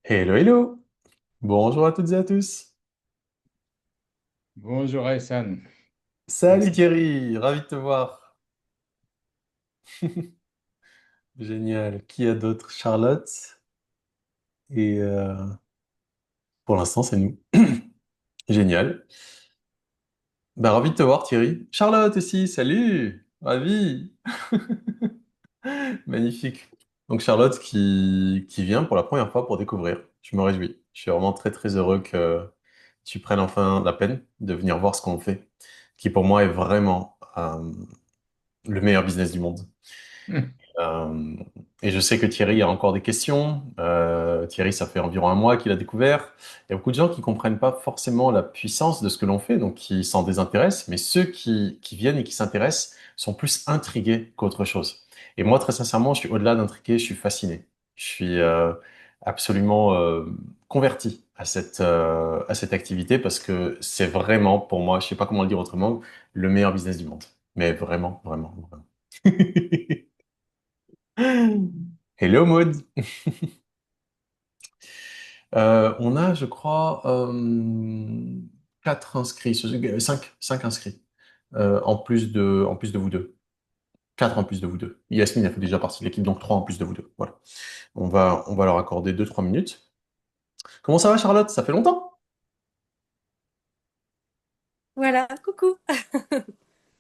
Hello, hello! Bonjour à toutes et à tous. Bonjour Aïssan. Salut Thierry, ravi de te voir. Génial. Qui a d'autre? Charlotte. Et pour l'instant, c'est nous. Génial. Bah, ravi de te voir Thierry. Charlotte aussi, salut! Ravi! Magnifique. Donc Charlotte qui vient pour la première fois pour découvrir. Je me réjouis. Je suis vraiment très très heureux que tu prennes enfin la peine de venir voir ce qu'on fait, qui pour moi est vraiment le meilleur business du monde. Hmm. Euh, et je sais que Thierry a encore des questions. Thierry, ça fait environ un mois qu'il a découvert. Il y a beaucoup de gens qui comprennent pas forcément la puissance de ce que l'on fait, donc qui s'en désintéressent. Mais ceux qui viennent et qui s'intéressent sont plus intrigués qu'autre chose. Et moi, très sincèrement, je suis au-delà d'intrigué, je suis fasciné. Je suis absolument converti à cette activité parce que c'est vraiment, pour moi, je sais pas comment le dire autrement, le meilleur business du monde. Mais vraiment, vraiment, vraiment. Hello Maud. On a, je crois, quatre inscrits, cinq inscrits, en plus de vous deux. Quatre en plus de vous deux. Yasmine a fait déjà partie de l'équipe, donc trois en plus de vous deux. Voilà. On va leur accorder deux, trois minutes. Comment ça va, Charlotte? Ça fait longtemps? Voilà, coucou.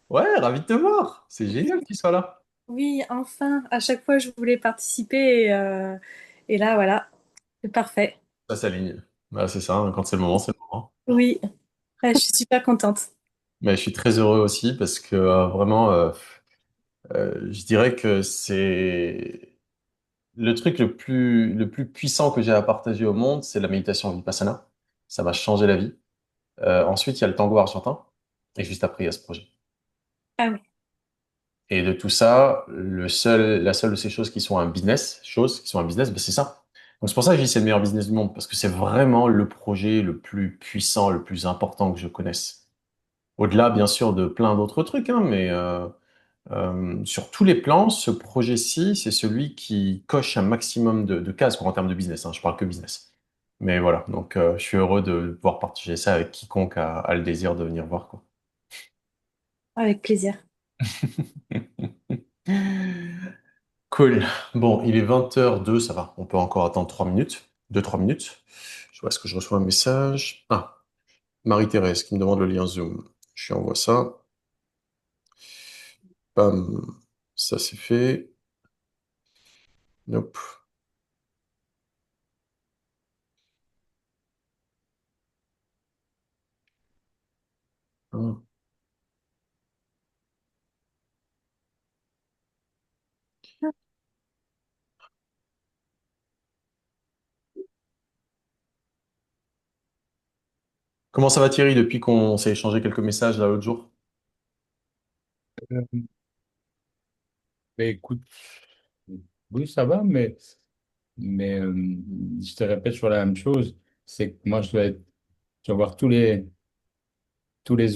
Ouais, ravi de te voir. C'est génial que tu sois là. Oui, enfin, à chaque fois je voulais participer et là voilà, c'est parfait. Ça s'aligne. Bah, c'est ça, hein, quand c'est le moment, c'est le moment. Oui, je suis super contente. Mais je suis très heureux aussi parce que vraiment, je dirais que c'est le plus puissant que j'ai à partager au monde, c'est la méditation vipassana. Ça m'a changé la vie. Ensuite, il y a le tango argentin. Et juste après, il y a ce projet. Ah oui, Et de tout ça, la seule de ces choses qui sont un business, ben c'est ça. Donc c'est pour ça que je dis que c'est le meilleur business du monde, parce que c'est vraiment le projet le plus puissant, le plus important que je connaisse. Au-delà, bien sûr, de plein d'autres trucs, hein, mais sur tous les plans, ce projet-ci, c'est celui qui coche un maximum de cases quoi, en termes de business. Hein, je parle que business. Mais voilà, donc je suis heureux de pouvoir partager ça avec quiconque a le désir de venir voir, quoi. avec plaisir. Cool. Bon, il est 20h02, ça va. On peut encore attendre 3 minutes. 2-3 minutes. Je vois, est-ce que je reçois un message? Ah, Marie-Thérèse qui me demande le lien Zoom. Je lui envoie ça. Bam. Ça, c'est fait. Nope. Ah. Comment ça va Thierry depuis qu'on s'est échangé quelques messages là l'autre jour? Ben, écoute, oui, ça va, mais je te répète sur la même chose, c'est que moi, je dois avoir tous les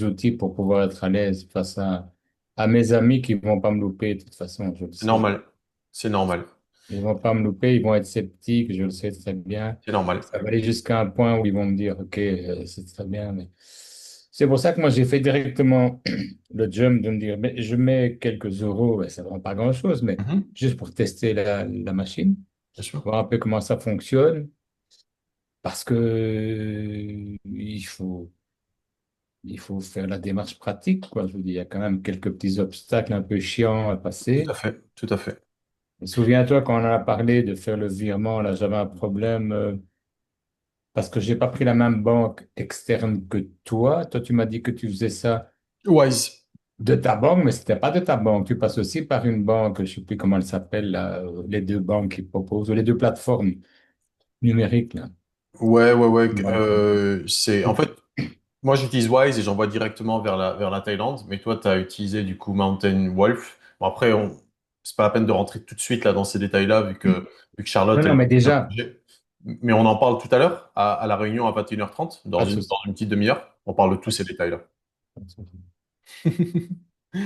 outils pour pouvoir être à l'aise face à mes amis qui vont pas me louper de toute façon, je le C'est sais. normal. C'est normal. Ils vont pas me louper, ils vont être sceptiques, je le sais très bien. C'est normal. Ça va aller jusqu'à un point où ils vont me dire, OK, c'est très bien, mais c'est pour ça que moi j'ai fait directement le jump de me dire, mais je mets quelques euros, ben, ça ne rend pas grand-chose, mais Mhm. juste pour tester la machine, Bien sûr. voir un peu comment ça fonctionne, parce que il faut faire la démarche pratique, quoi. Je vous dis, il y a quand même quelques petits obstacles un peu chiants à Tout à passer. fait. Tout à fait. Et souviens-toi, quand on en a parlé de faire le virement, là, j'avais un problème. Parce que j'ai pas pris la même banque externe que toi. Toi, tu m'as dit que tu faisais ça Wise. de ta banque, mais c'était pas de ta banque. Tu passes aussi par une banque, je sais plus comment elle s'appelle, là, les deux banques qui proposent, ou les deux plateformes numériques, là. Ouais, ouais, ouais. Voilà. C'est en fait, moi j'utilise Wise et j'envoie directement vers la Thaïlande, mais toi tu as utilisé du coup Mountain Wolf. Bon après, c'est pas la peine de rentrer tout de suite là dans ces détails-là vu que Non, Charlotte non, elle mais a un déjà, projet. Mais on en parle tout à l'heure à la réunion à 21h30 pas de dans souci. une petite demi-heure. On parle de tous Pas de ces souci. détails-là. Pas de souci.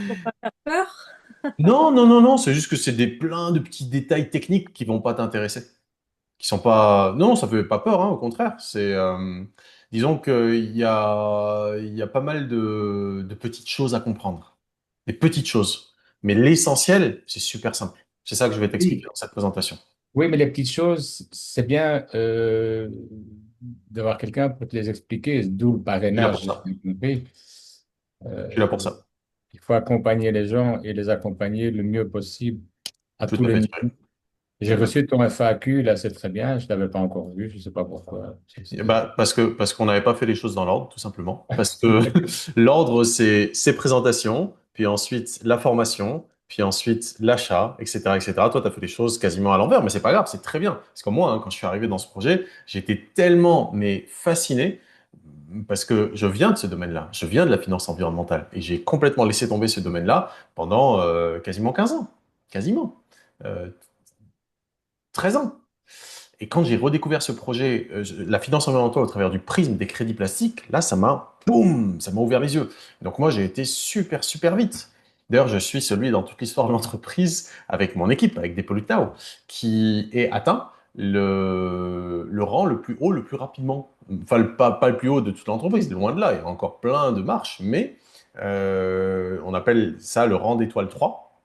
Faut pas faire peur. Non, non, non, non, c'est juste que c'est des plein de petits détails techniques qui vont pas t'intéresser. qui sont pas. Non, ça fait pas peur, hein, au contraire. Disons il y a pas mal de petites choses à comprendre, des petites choses, mais l'essentiel, c'est super simple. C'est ça que je vais t'expliquer Oui, dans cette présentation. oui, mais les petites choses, c'est bien d'avoir quelqu'un pour te les expliquer, d'où le Je suis là pour parrainage, j'ai ça. bien compris. Je suis là pour Euh, ça. il faut accompagner les gens et les accompagner le mieux possible à Tout tous à les fait, niveaux. Thierry. J'ai Tout à fait. reçu ton FAQ, là, c'est très bien. Je ne l'avais pas encore vu, je ne sais pas pourquoi. Bah, parce qu'on n'avait pas fait les choses dans l'ordre, tout simplement. Parce que l'ordre, c'est ces présentations, puis ensuite la formation, puis ensuite l'achat, etc., etc. Toi, tu as fait les choses quasiment à l'envers, mais c'est pas grave, c'est très bien. Parce que moi, hein, quand je suis arrivé dans ce projet, j'étais tellement mais fasciné parce que je viens de ce domaine-là. Je viens de la finance environnementale et j'ai complètement laissé tomber ce domaine-là pendant quasiment 15 ans. Quasiment. Euh, 13 ans. Et quand j'ai redécouvert ce projet, la finance environnementale au travers du prisme des crédits plastiques, là, boum, ça m'a ouvert les yeux. Donc moi, j'ai été super, super vite. D'ailleurs, je suis celui dans toute l'histoire de l'entreprise, avec mon équipe, avec des Now, qui est atteint le rang le plus haut, le plus rapidement. Enfin, pas le plus haut de toute l'entreprise, loin de là, il y a encore plein de marches, mais on appelle ça le rang d'étoile 3,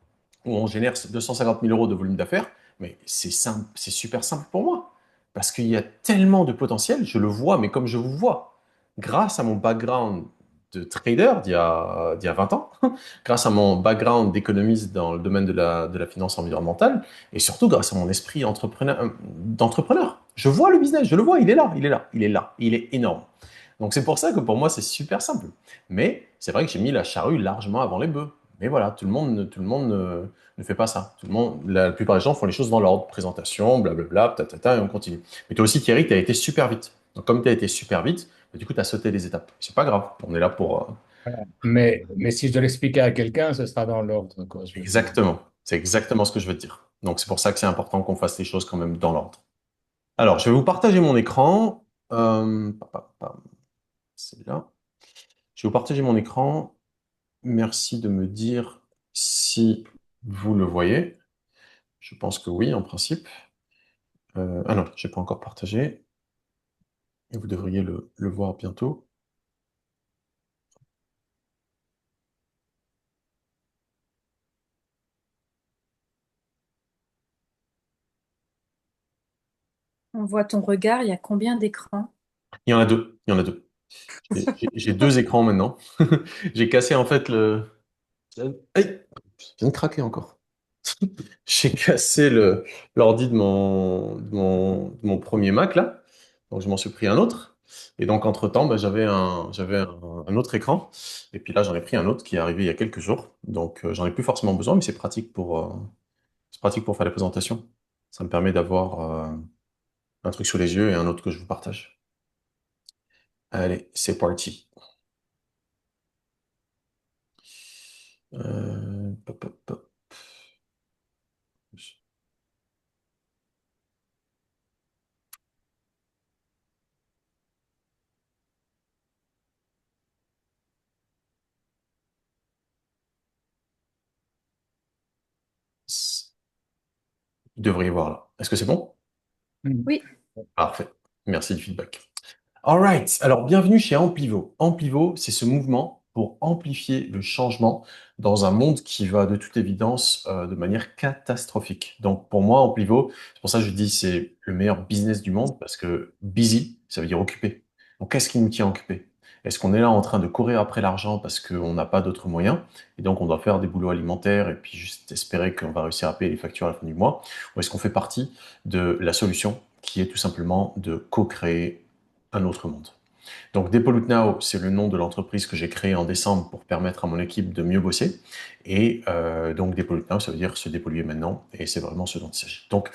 où on génère 250 000 euros de volume d'affaires. Mais c'est simple, c'est super simple pour moi. Parce qu'il y a tellement de potentiel, je le vois, mais comme je vous vois, grâce à mon background de trader d'il y a 20 ans, grâce à mon background d'économiste dans le domaine de la finance environnementale, et surtout grâce à mon esprit d'entrepreneur. Je vois le business, je le vois, il est là, il est là, il est là, il est énorme. Donc c'est pour ça que pour moi, c'est super simple. Mais c'est vrai que j'ai mis la charrue largement avant les bœufs. Mais voilà, tout le monde ne fait pas ça. Tout le monde, la plupart des gens font les choses dans l'ordre, présentation, blablabla, et on continue. Mais toi aussi, Thierry, tu as été super vite. Donc comme tu as été super vite, bah, du coup, tu as sauté les étapes. C'est pas grave, on est là pour... Mais si je dois l'expliquer à quelqu'un, ce sera dans l'ordre, quoi. Je veux dire. Exactement. C'est exactement ce que je veux te dire. Donc c'est pour ça que c'est important qu'on fasse les choses quand même dans l'ordre. Alors, je vais vous partager mon écran. C'est là. Je vais vous partager mon écran. Merci de me dire si vous le voyez. Je pense que oui, en principe. Ah non, je n'ai pas encore partagé. Et vous devriez le voir bientôt. On voit ton regard, il y a combien d'écrans? Il y en a deux. Il y en a deux. J'ai deux écrans maintenant. J'ai cassé en fait le... Aïe! Je viens de craquer encore. J'ai cassé l'ordi de mon premier Mac là. Donc je m'en suis pris un autre. Et donc entre-temps, bah, j'avais un autre écran. Et puis là, j'en ai pris un autre qui est arrivé il y a quelques jours. Donc j'en ai plus forcément besoin, mais c'est pratique pour faire les présentations. Ça me permet d'avoir un truc sous les yeux et un autre que je vous partage. Allez, c'est parti. Pop, pop, pop. Vous devriez voir là. Est-ce que c'est bon? Mhm. Oui, Parfait. Merci du feedback. Alright, alors bienvenue chez Amplivo. Amplivo, c'est ce mouvement pour amplifier le changement dans un monde qui va de toute évidence de manière catastrophique. Donc pour moi, Amplivo, c'est pour ça que je dis c'est le meilleur business du monde parce que busy, ça veut dire occupé. Donc qu'est-ce qui nous tient occupés? Est-ce qu'on est là en train de courir après l'argent parce qu'on n'a pas d'autres moyens et donc on doit faire des boulots alimentaires et puis juste espérer qu'on va réussir à payer les factures à la fin du mois? Ou est-ce qu'on fait partie de la solution qui est tout simplement de co-créer un autre monde? Donc, Depollute Now, c'est le nom de l'entreprise que j'ai créée en décembre pour permettre à mon équipe de mieux bosser. Et donc, Depollute Now, ça veut dire se dépolluer maintenant. Et c'est vraiment ce dont il s'agit. Donc,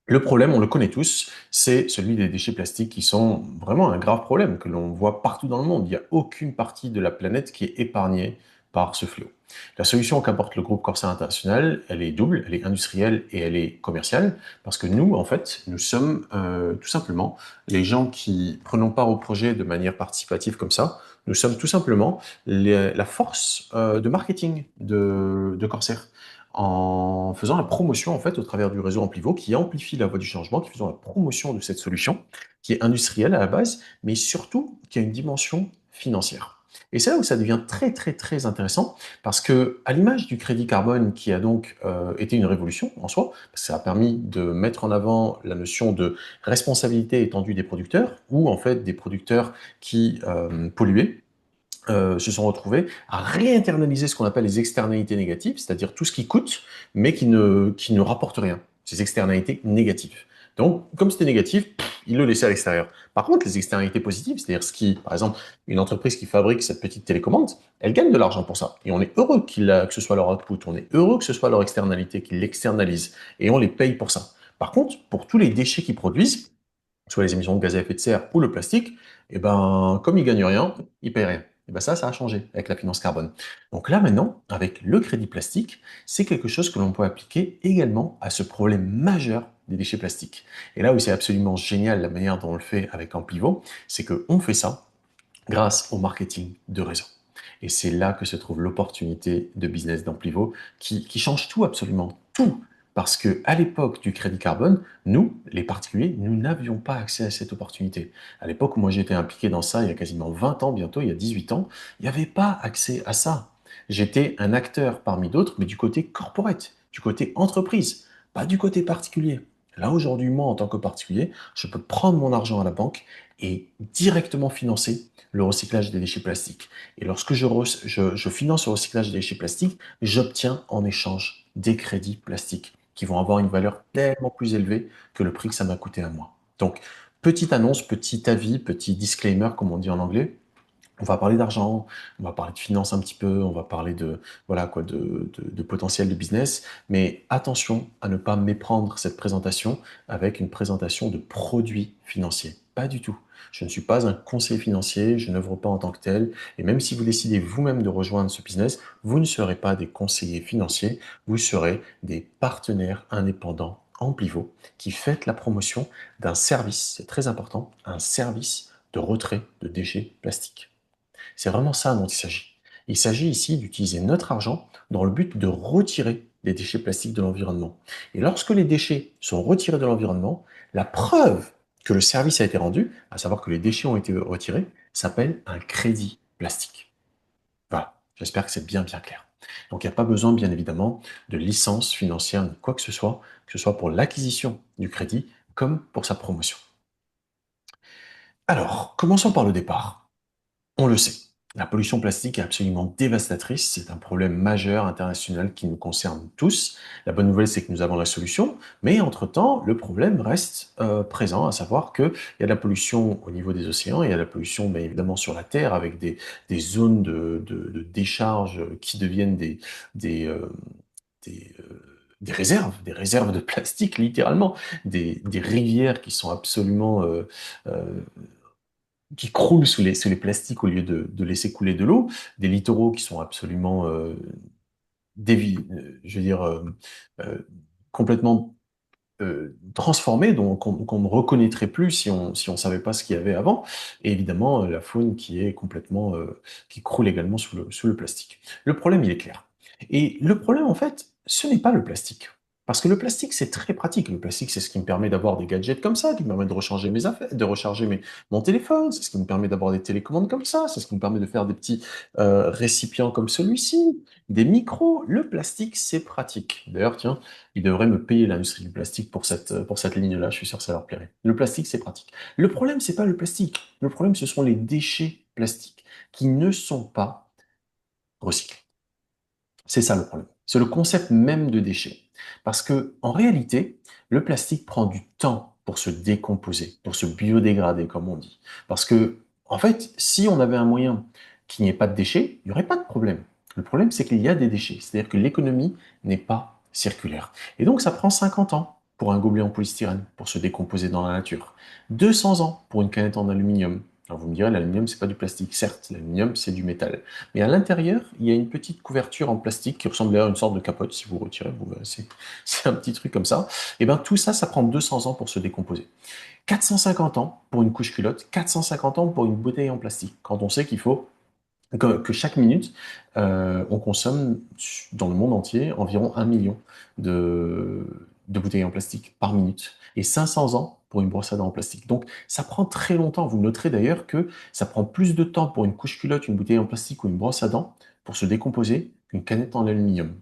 le problème, on le connaît tous, c'est celui des déchets plastiques qui sont vraiment un grave problème que l'on voit partout dans le monde. Il n'y a aucune partie de la planète qui est épargnée par ce fléau. La solution qu'apporte le groupe Corsair International, elle est double, elle est industrielle et elle est commerciale, parce que nous, en fait, nous sommes tout simplement les gens qui prenons part au projet de manière participative comme ça. Nous sommes tout simplement la force de marketing de Corsair. en faisant la promotion, en fait, au travers du réseau Amplivo, qui amplifie la voie du changement, qui faisant la promotion de cette solution, qui est industrielle à la base, mais surtout qui a une dimension financière. Et c'est là où ça devient très, très, très intéressant, parce que, à l'image du crédit carbone, qui a donc été une révolution en soi, parce que ça a permis de mettre en avant la notion de responsabilité étendue des producteurs, ou en fait des producteurs qui polluaient, se sont retrouvés à réinternaliser ce qu'on appelle les externalités négatives, c'est-à-dire tout ce qui coûte, mais qui ne rapporte rien, ces externalités négatives. Donc, comme c'était négatif, ils le laissaient à l'extérieur. Par contre, les externalités positives, c'est-à-dire ce qui, par exemple, une entreprise qui fabrique cette petite télécommande, elle gagne de l'argent pour ça. Et on est heureux que ce soit leur output, on est heureux que ce soit leur externalité, qu'ils l'externalisent, et on les paye pour ça. Par contre, pour tous les déchets qu'ils produisent, soit les émissions de gaz à effet de serre ou le plastique, et ben, comme ils gagnent rien, ils payent rien. Et ben ça a changé avec la finance carbone. Donc là maintenant, avec le crédit plastique, c'est quelque chose que l'on peut appliquer également à ce problème majeur des déchets plastiques. Et là où c'est absolument génial la manière dont on le fait avec Amplivo, c'est qu'on fait ça grâce au marketing de réseau. Et c'est là que se trouve l'opportunité de business d'Amplivo qui change tout, absolument tout. Parce que à l'époque du crédit carbone, nous, les particuliers, nous n'avions pas accès à cette opportunité. À l'époque où moi j'étais impliqué dans ça, il y a quasiment 20 ans, bientôt, il y a 18 ans, il n'y avait pas accès à ça. J'étais un acteur parmi d'autres, mais du côté corporate, du côté entreprise, pas du côté particulier. Là, aujourd'hui, moi, en tant que particulier, je peux prendre mon argent à la banque et directement financer le recyclage des déchets plastiques. Et lorsque je finance le recyclage des déchets plastiques, j'obtiens en échange des crédits plastiques qui vont avoir une valeur tellement plus élevée que le prix que ça m'a coûté à moi. Donc, petite annonce, petit avis, petit disclaimer, comme on dit en anglais. On va parler d'argent, on va parler de finances un petit peu, on va parler de voilà quoi de potentiel de business, mais attention à ne pas méprendre cette présentation avec une présentation de produits financiers. Pas du tout. Je ne suis pas un conseiller financier, je n'œuvre pas en tant que tel, et même si vous décidez vous-même de rejoindre ce business, vous ne serez pas des conseillers financiers, vous serez des partenaires indépendants en pivot qui faites la promotion d'un service, c'est très important, un service de retrait de déchets plastiques. C'est vraiment ça dont il s'agit. Il s'agit ici d'utiliser notre argent dans le but de retirer les déchets plastiques de l'environnement. Et lorsque les déchets sont retirés de l'environnement, la preuve que le service a été rendu, à savoir que les déchets ont été retirés, s'appelle un crédit plastique. Voilà, j'espère que c'est bien bien clair. Donc il n'y a pas besoin, bien évidemment, de licence financière ni quoi que ce soit pour l'acquisition du crédit comme pour sa promotion. Alors, commençons par le départ. On le sait, la pollution plastique est absolument dévastatrice. C'est un problème majeur international qui nous concerne tous. La bonne nouvelle, c'est que nous avons la solution, mais entre-temps, le problème reste présent, à savoir qu'il y a de la pollution au niveau des océans, il y a de la pollution, mais évidemment sur la Terre, avec des zones de décharge qui deviennent des, euh, des réserves de plastique, littéralement, des rivières qui sont absolument euh, qui croulent sous les plastiques au lieu de laisser couler de l'eau, des littoraux qui sont absolument je veux dire euh, complètement transformés, donc qu'on ne reconnaîtrait plus si on savait pas ce qu'il y avait avant, et évidemment la faune qui est complètement qui croule également sous le plastique. Le problème, il est clair. Et le problème, en fait, ce n'est pas le plastique. Parce que le plastique, c'est très pratique. Le plastique, c'est ce qui me permet d'avoir des gadgets comme ça, qui me permet de recharger mes affaires, de recharger mon téléphone, c'est ce qui me permet d'avoir des télécommandes comme ça, c'est ce qui me permet de faire des petits récipients comme celui-ci, des micros. Le plastique, c'est pratique. D'ailleurs, tiens, ils devraient me payer l'industrie du plastique pour cette ligne-là. Je suis sûr que ça leur plairait. Le plastique, c'est pratique. Le problème, c'est pas le plastique. Le problème, ce sont les déchets plastiques qui ne sont pas recyclés. C'est ça le problème. C'est le concept même de déchet. Parce que, en réalité, le plastique prend du temps pour se décomposer, pour se biodégrader, comme on dit. Parce que, en fait, si on avait un moyen qu'il n'y ait pas de déchets, il n'y aurait pas de problème. Le problème, c'est qu'il y a des déchets. C'est-à-dire que l'économie n'est pas circulaire. Et donc, ça prend 50 ans pour un gobelet en polystyrène pour se décomposer dans la nature. 200 ans pour une canette en aluminium. Alors vous me direz, l'aluminium, c'est pas du plastique. Certes, l'aluminium, c'est du métal. Mais à l'intérieur, il y a une petite couverture en plastique qui ressemble à une sorte de capote. Si vous retirez, vous verrez, c'est un petit truc comme ça. Et bien tout ça, ça prend 200 ans pour se décomposer. 450 ans pour une couche culotte, 450 ans pour une bouteille en plastique. Quand on sait qu'il faut que chaque minute, on consomme dans le monde entier environ 1 million de, de bouteilles en plastique par minute et 500 ans pour une brosse à dents en plastique. Donc, ça prend très longtemps. Vous noterez d'ailleurs que ça prend plus de temps pour une couche culotte, une bouteille en plastique ou une brosse à dents pour se décomposer qu'une canette en aluminium.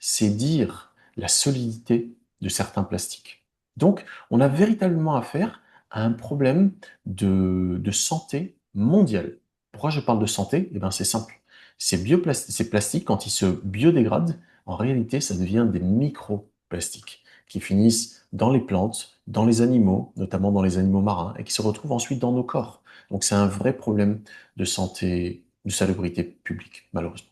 C'est dire la solidité de certains plastiques. Donc, on a véritablement affaire à un problème de santé mondiale. Pourquoi je parle de santé? Eh bien, c'est simple. Ces plastiques, quand ils se biodégradent, en réalité, ça devient des microplastiques qui finissent dans les plantes, dans les animaux, notamment dans les animaux marins, et qui se retrouvent ensuite dans nos corps. Donc, c'est un vrai problème de santé, de salubrité publique, malheureusement.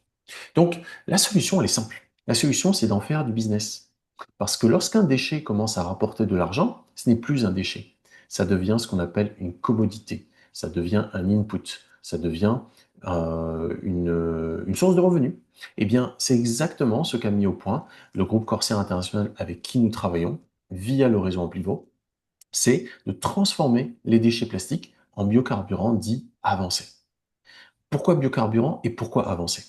Donc, la solution, elle est simple. La solution, c'est d'en faire du business. Parce que lorsqu'un déchet commence à rapporter de l'argent, ce n'est plus un déchet. Ça devient ce qu'on appelle une commodité. Ça devient un input. Ça devient une source de revenus. Eh bien, c'est exactement ce qu'a mis au point le groupe Corsair International avec qui nous travaillons via le réseau Amplivo. C'est de transformer les déchets plastiques en biocarburants dits avancés. Pourquoi biocarburant et pourquoi avancer?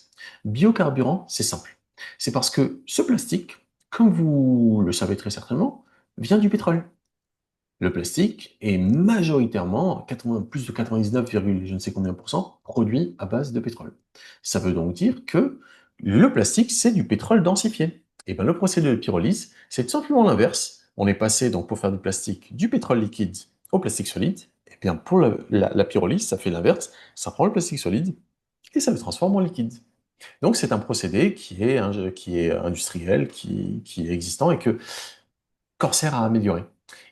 Biocarburant, c'est simple. C'est parce que ce plastique, comme vous le savez très certainement, vient du pétrole. Le plastique est majoritairement, 80, plus de 99, je ne sais combien pour cent, produit à base de pétrole. Ça veut donc dire que le plastique, c'est du pétrole densifié. Et bien, le procédé de pyrolyse, c'est tout simplement l'inverse. On est passé, donc, pour faire du plastique, du pétrole liquide au plastique solide. Et bien, pour la pyrolyse, ça fait l'inverse. Ça prend le plastique solide et ça le transforme en liquide. Donc, c'est un procédé qui est industriel, qui est existant et que Corsair a amélioré.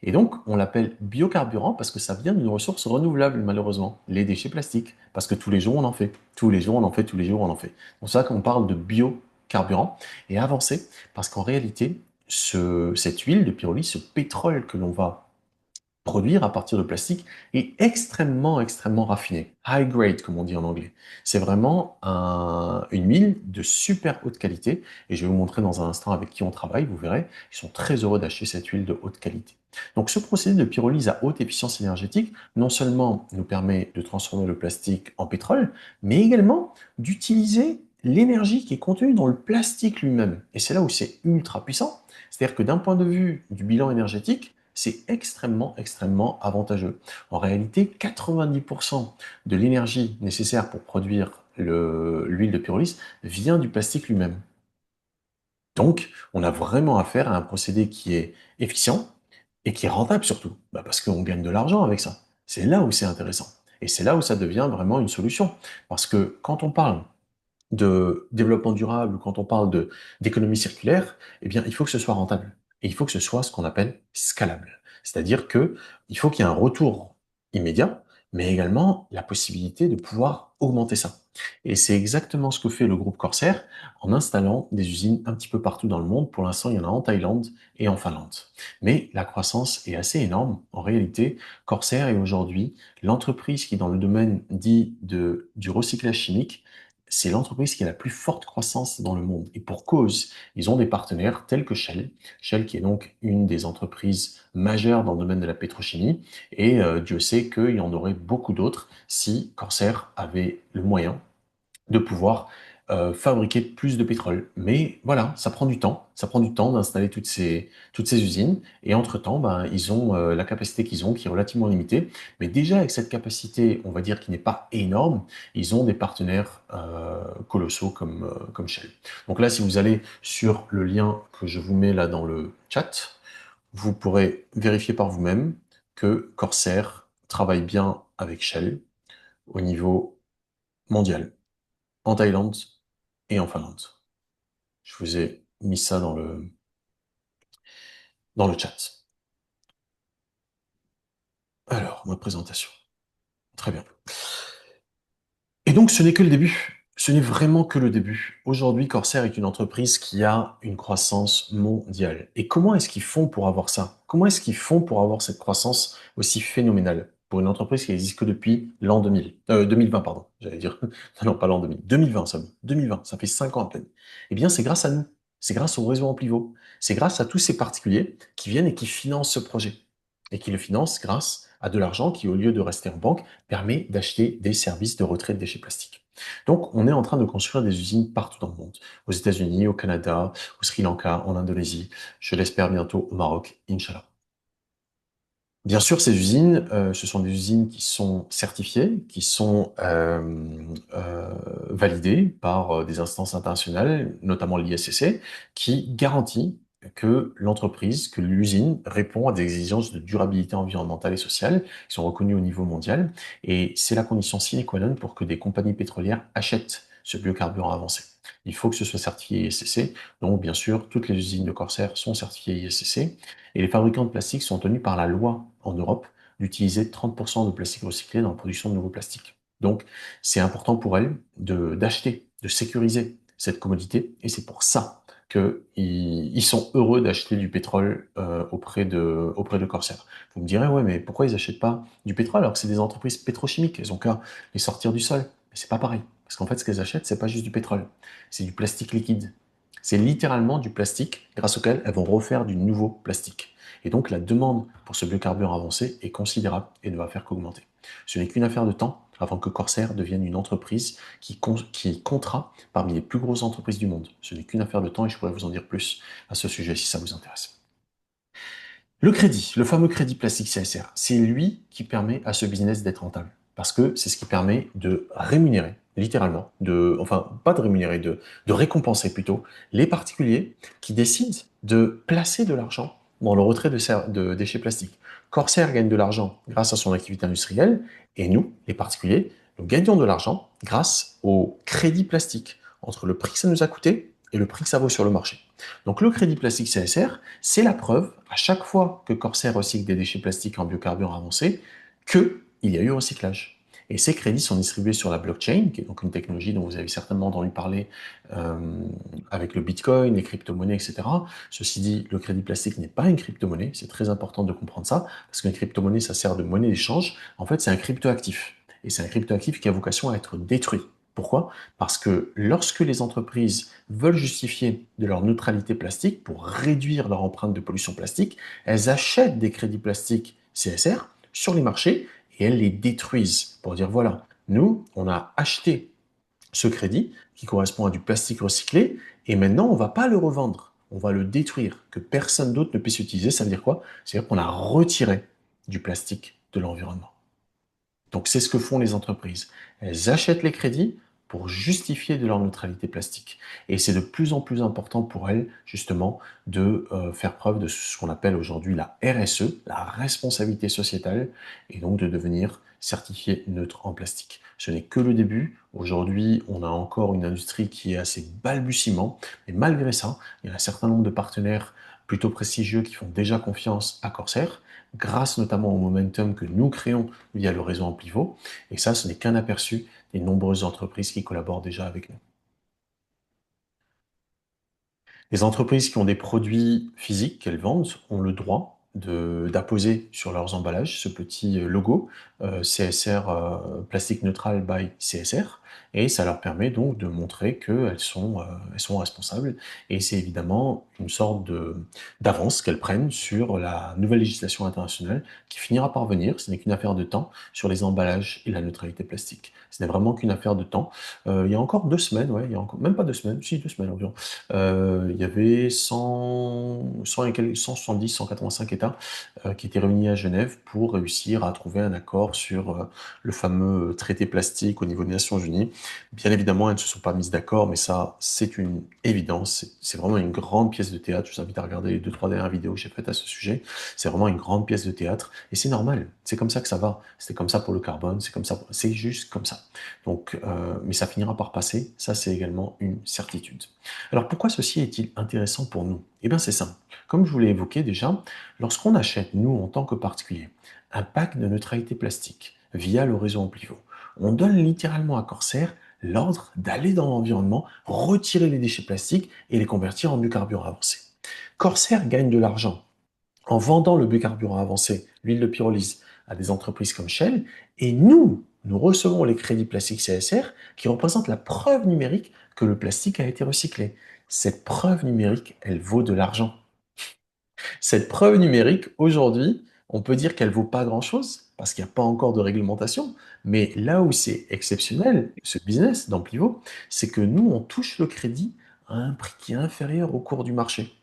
Et donc, on l'appelle biocarburant parce que ça vient d'une ressource renouvelable, malheureusement, les déchets plastiques. Parce que tous les jours, on en fait. Tous les jours, on en fait, tous les jours, on en fait. C'est pour ça qu'on parle de biocarburant. Et avancé, parce qu'en réalité, cette huile de pyrolyse, ce pétrole que l'on va produire à partir de plastique est extrêmement, extrêmement raffiné. High grade, comme on dit en anglais. C'est vraiment une huile de super haute qualité. Et je vais vous montrer dans un instant avec qui on travaille. Vous verrez, ils sont très heureux d'acheter cette huile de haute qualité. Donc, ce procédé de pyrolyse à haute efficience énergétique, non seulement nous permet de transformer le plastique en pétrole, mais également d'utiliser l'énergie qui est contenue dans le plastique lui-même. Et c'est là où c'est ultra puissant. C'est-à-dire que d'un point de vue du bilan énergétique, c'est extrêmement, extrêmement avantageux. En réalité, 90% de l'énergie nécessaire pour produire l'huile de pyrolyse vient du plastique lui-même. Donc, on a vraiment affaire à un procédé qui est efficient et qui est rentable surtout, parce qu'on gagne de l'argent avec ça. C'est là où c'est intéressant. Et c'est là où ça devient vraiment une solution. Parce que quand on parle de développement durable, quand on parle d'économie circulaire, eh bien, il faut que ce soit rentable. Et il faut que ce soit ce qu'on appelle scalable. C'est-à-dire que il faut qu'il y ait un retour immédiat, mais également la possibilité de pouvoir augmenter ça. Et c'est exactement ce que fait le groupe Corsair en installant des usines un petit peu partout dans le monde. Pour l'instant, il y en a en Thaïlande et en Finlande. Mais la croissance est assez énorme. En réalité, Corsair est aujourd'hui l'entreprise qui, dans le domaine dit du recyclage chimique, c'est l'entreprise qui a la plus forte croissance dans le monde. Et pour cause, ils ont des partenaires tels que Shell. Shell qui est donc une des entreprises majeures dans le domaine de la pétrochimie. Et Dieu sait qu'il y en aurait beaucoup d'autres si Corsair avait le moyen de pouvoir fabriquer plus de pétrole. Mais voilà, ça prend du temps. Ça prend du temps d'installer toutes ces usines. Et entre-temps, ben, ils ont la capacité qu'ils ont, qui est relativement limitée. Mais déjà, avec cette capacité, on va dire, qui n'est pas énorme, ils ont des partenaires colossaux comme Shell. Donc là, si vous allez sur le lien que je vous mets là dans le chat, vous pourrez vérifier par vous-même que Corsair travaille bien avec Shell au niveau mondial, en Thaïlande et en Finlande. Je vous ai mis ça dans le chat. Alors, ma présentation. Très bien. Et donc, ce n'est que le début. Ce n'est vraiment que le début. Aujourd'hui, Corsair est une entreprise qui a une croissance mondiale. Et comment est-ce qu'ils font pour avoir ça? Comment est-ce qu'ils font pour avoir cette croissance aussi phénoménale pour une entreprise qui existe que depuis l'an 2000, 2020, pardon, j'allais dire, non, pas l'an 2000, 2020, ça, 2020, ça fait 5 ans à peine. Eh bien, c'est grâce à nous. C'est grâce au réseau Amplivo. C'est grâce à tous ces particuliers qui viennent et qui financent ce projet. Et qui le financent grâce à de l'argent qui, au lieu de rester en banque, permet d'acheter des services de retrait de déchets plastiques. Donc, on est en train de construire des usines partout dans le monde, aux États-Unis, au Canada, au Sri Lanka, en Indonésie, je l'espère bientôt au Maroc, Inch'Allah. Bien sûr, ces usines, ce sont des usines qui sont certifiées, qui sont validées par des instances internationales, notamment l'ISCC, qui garantit que l'entreprise, que l'usine répond à des exigences de durabilité environnementale et sociale qui sont reconnues au niveau mondial. Et c'est la condition sine qua non pour que des compagnies pétrolières achètent ce biocarburant avancé. Il faut que ce soit certifié ISCC. Donc, bien sûr, toutes les usines de Corsair sont certifiées ISCC. Et les fabricants de plastique sont tenus par la loi en Europe d'utiliser 30% de plastique recyclé dans la production de nouveaux plastiques. Donc, c'est important pour elles d'acheter, de sécuriser cette commodité, et c'est pour ça qu'ils sont heureux d'acheter du pétrole auprès de Corsair. Vous me direz, ouais, mais pourquoi ils n'achètent pas du pétrole alors que c'est des entreprises pétrochimiques? Elles ont qu'à les sortir du sol. Mais c'est pas pareil. Parce qu'en fait, ce qu'elles achètent, c'est pas juste du pétrole, c'est du plastique liquide. C'est littéralement du plastique grâce auquel elles vont refaire du nouveau plastique. Et donc la demande pour ce biocarburant avancé est considérable et ne va faire qu'augmenter. Ce n'est qu'une affaire de temps avant que Corsair devienne une entreprise qui comptera parmi les plus grosses entreprises du monde. Ce n'est qu'une affaire de temps et je pourrais vous en dire plus à ce sujet si ça vous intéresse. Le crédit, le fameux crédit plastique CSR, c'est lui qui permet à ce business d'être rentable. Parce que c'est ce qui permet de rémunérer, littéralement, enfin, pas de rémunérer, de récompenser plutôt, les particuliers qui décident de placer de l'argent dans le retrait de déchets plastiques. Corsair gagne de l'argent grâce à son activité industrielle, et nous, les particuliers, nous gagnons de l'argent grâce au crédit plastique, entre le prix que ça nous a coûté et le prix que ça vaut sur le marché. Donc le crédit plastique CSR, c'est la preuve, à chaque fois que Corsair recycle des déchets plastiques en biocarburant avancé, qu'il y a eu recyclage. Et ces crédits sont distribués sur la blockchain, qui est donc une technologie dont vous avez certainement entendu parler euh, avec le Bitcoin, les crypto-monnaies, etc. Ceci dit, le crédit plastique n'est pas une crypto-monnaie, c'est très important de comprendre ça, parce qu'une crypto-monnaie, ça sert de monnaie d'échange. En fait, c'est un crypto-actif. Et c'est un crypto-actif qui a vocation à être détruit. Pourquoi? Parce que lorsque les entreprises veulent justifier de leur neutralité plastique pour réduire leur empreinte de pollution plastique, elles achètent des crédits plastiques CSR sur les marchés et elles les détruisent pour dire voilà, nous, on a acheté ce crédit qui correspond à du plastique recyclé et maintenant on va pas le revendre, on va le détruire, que personne d'autre ne puisse utiliser. Ça veut dire quoi? C'est-à-dire qu'on a retiré du plastique de l'environnement. Donc c'est ce que font les entreprises. Elles achètent les crédits pour justifier de leur neutralité plastique. Et c'est de plus en plus important pour elles, justement, de faire preuve de ce qu'on appelle aujourd'hui la RSE, la responsabilité sociétale, et donc de devenir certifié neutre en plastique. Ce n'est que le début. Aujourd'hui, on a encore une industrie qui est assez balbutiement, mais malgré ça, il y a un certain nombre de partenaires plutôt prestigieux qui font déjà confiance à Corsair, grâce notamment au momentum que nous créons via le réseau Amplivo. Et ça, ce n'est qu'un aperçu des nombreuses entreprises qui collaborent déjà avec nous. Les entreprises qui ont des produits physiques qu'elles vendent ont le droit d'apposer sur leurs emballages ce petit logo CSR Plastique Neutral by CSR et ça leur permet donc de montrer elles sont responsables et c'est évidemment une sorte d'avance qu'elles prennent sur la nouvelle législation internationale qui finira par venir, ce n'est qu'une affaire de temps, sur les emballages et la neutralité plastique. Ce n'est vraiment qu'une affaire de temps. Il y a encore 2 semaines, ouais, il y a encore, même pas 2 semaines, si 2 semaines environ, il y avait 170, 185 États qui étaient réunis à Genève pour réussir à trouver un accord sur le fameux traité plastique au niveau des Nations Unies. Bien évidemment, elles ne se sont pas mises d'accord, mais ça, c'est une évidence. C'est vraiment une grande pièce de théâtre. Je vous invite à regarder les 2, 3 dernières vidéos que j'ai faites à ce sujet. C'est vraiment une grande pièce de théâtre et c'est normal. C'est comme ça que ça va. C'était comme ça pour le carbone, c'est comme ça, c'est juste comme ça. Donc, mais ça finira par passer. Ça, c'est également une certitude. Alors pourquoi ceci est-il intéressant pour nous? Eh bien c'est simple. Comme je vous l'ai évoqué déjà, lorsqu'on achète, nous en tant que particulier, un pack de neutralité plastique via le réseau Amplivo, on donne littéralement à Corsair l'ordre d'aller dans l'environnement, retirer les déchets plastiques et les convertir en biocarburant avancé. Corsair gagne de l'argent en vendant le biocarburant avancé, l'huile de pyrolyse, à des entreprises comme Shell, et nous recevons les crédits plastiques CSR qui représentent la preuve numérique que le plastique a été recyclé. Cette preuve numérique, elle vaut de l'argent. Cette preuve numérique, aujourd'hui, on peut dire qu'elle vaut pas grand-chose, parce qu'il n'y a pas encore de réglementation. Mais là où c'est exceptionnel, ce business d'Amplivo, c'est que nous, on touche le crédit à un prix qui est inférieur au cours du marché.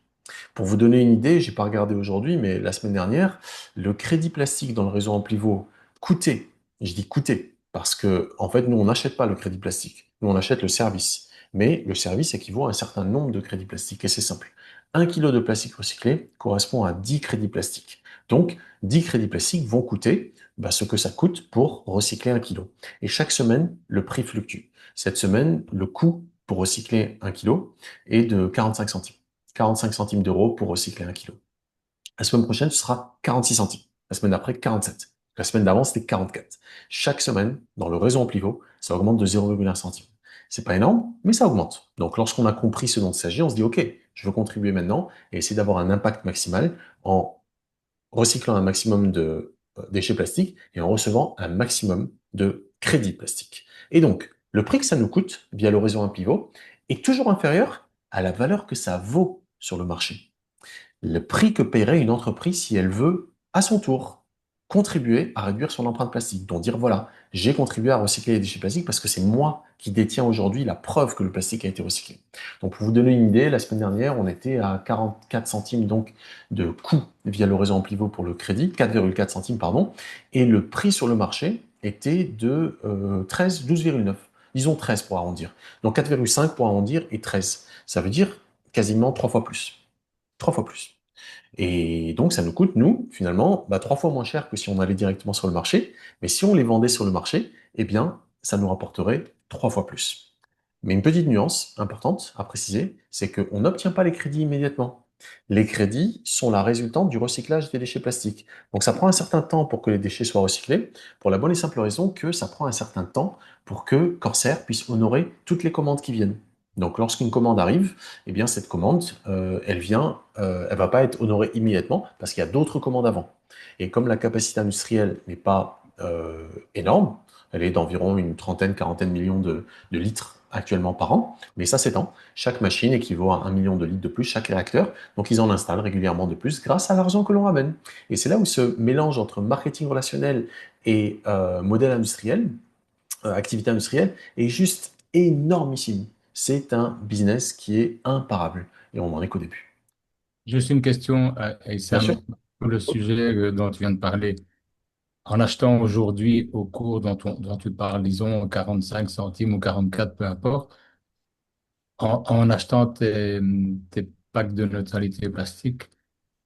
Pour vous donner une idée, j'ai pas regardé aujourd'hui, mais la semaine dernière, le crédit plastique dans le réseau Amplivo coûtait, et je dis coûtait, parce que en fait, nous, on n'achète pas le crédit plastique, nous, on achète le service. Mais le service équivaut à un certain nombre de crédits plastiques, et c'est simple. 1 kilo de plastique recyclé correspond à 10 crédits plastiques. Donc, 10 crédits plastiques vont coûter ce que ça coûte pour recycler 1 kilo. Et chaque semaine, le prix fluctue. Cette semaine, le coût pour recycler 1 kilo est de 45 centimes. 45 centimes d'euros pour recycler 1 kilo. La semaine prochaine, ce sera 46 centimes. La semaine d'après, 47. La semaine d'avant, c'était 44. Chaque semaine, dans le réseau Amplivo, ça augmente de 0,1 centime. C'est pas énorme, mais ça augmente. Donc, lorsqu'on a compris ce dont il s'agit, on se dit, OK, je veux contribuer maintenant et essayer d'avoir un impact maximal en recyclant un maximum de déchets plastiques et en recevant un maximum de crédits plastiques. Et donc, le prix que ça nous coûte via le réseau Amplivo est toujours inférieur à la valeur que ça vaut sur le marché. Le prix que paierait une entreprise si elle veut, à son tour, contribuer à réduire son empreinte plastique. Donc dire, voilà, j'ai contribué à recycler les déchets plastiques parce que c'est moi qui détiens aujourd'hui la preuve que le plastique a été recyclé. Donc pour vous donner une idée, la semaine dernière, on était à 44 centimes donc de coût via le réseau Amplivo pour le crédit, 4,4 centimes, pardon, et le prix sur le marché était de 13, 12,9. Disons 13 pour arrondir. Donc 4,5 pour arrondir et 13. Ça veut dire quasiment 3 fois plus. 3 fois plus. Et donc, ça nous coûte, nous, finalement, 3 fois moins cher que si on allait directement sur le marché. Mais si on les vendait sur le marché, eh bien, ça nous rapporterait 3 fois plus. Mais une petite nuance importante à préciser, c'est qu'on n'obtient pas les crédits immédiatement. Les crédits sont la résultante du recyclage des déchets plastiques. Donc ça prend un certain temps pour que les déchets soient recyclés, pour la bonne et simple raison que ça prend un certain temps pour que Corsair puisse honorer toutes les commandes qui viennent. Donc lorsqu'une commande arrive, eh bien cette commande, elle va pas être honorée immédiatement parce qu'il y a d'autres commandes avant. Et comme la capacité industrielle n'est pas énorme, elle est d'environ une trentaine, quarantaine de millions de litres actuellement par an, mais ça s'étend. Chaque machine équivaut à 1 million de litres de plus, chaque réacteur, donc ils en installent régulièrement de plus grâce à l'argent que l'on ramène. Et c'est là où ce mélange entre marketing relationnel et modèle industriel, activité industrielle, est juste énormissime. C'est un business qui est imparable, et on n'en est qu'au début. Juste une question, Bien sûr. Sam, sur le sujet dont tu viens de parler. En achetant aujourd'hui au cours dont tu parles, disons 45 centimes ou 44, peu importe, en achetant tes packs de neutralité plastique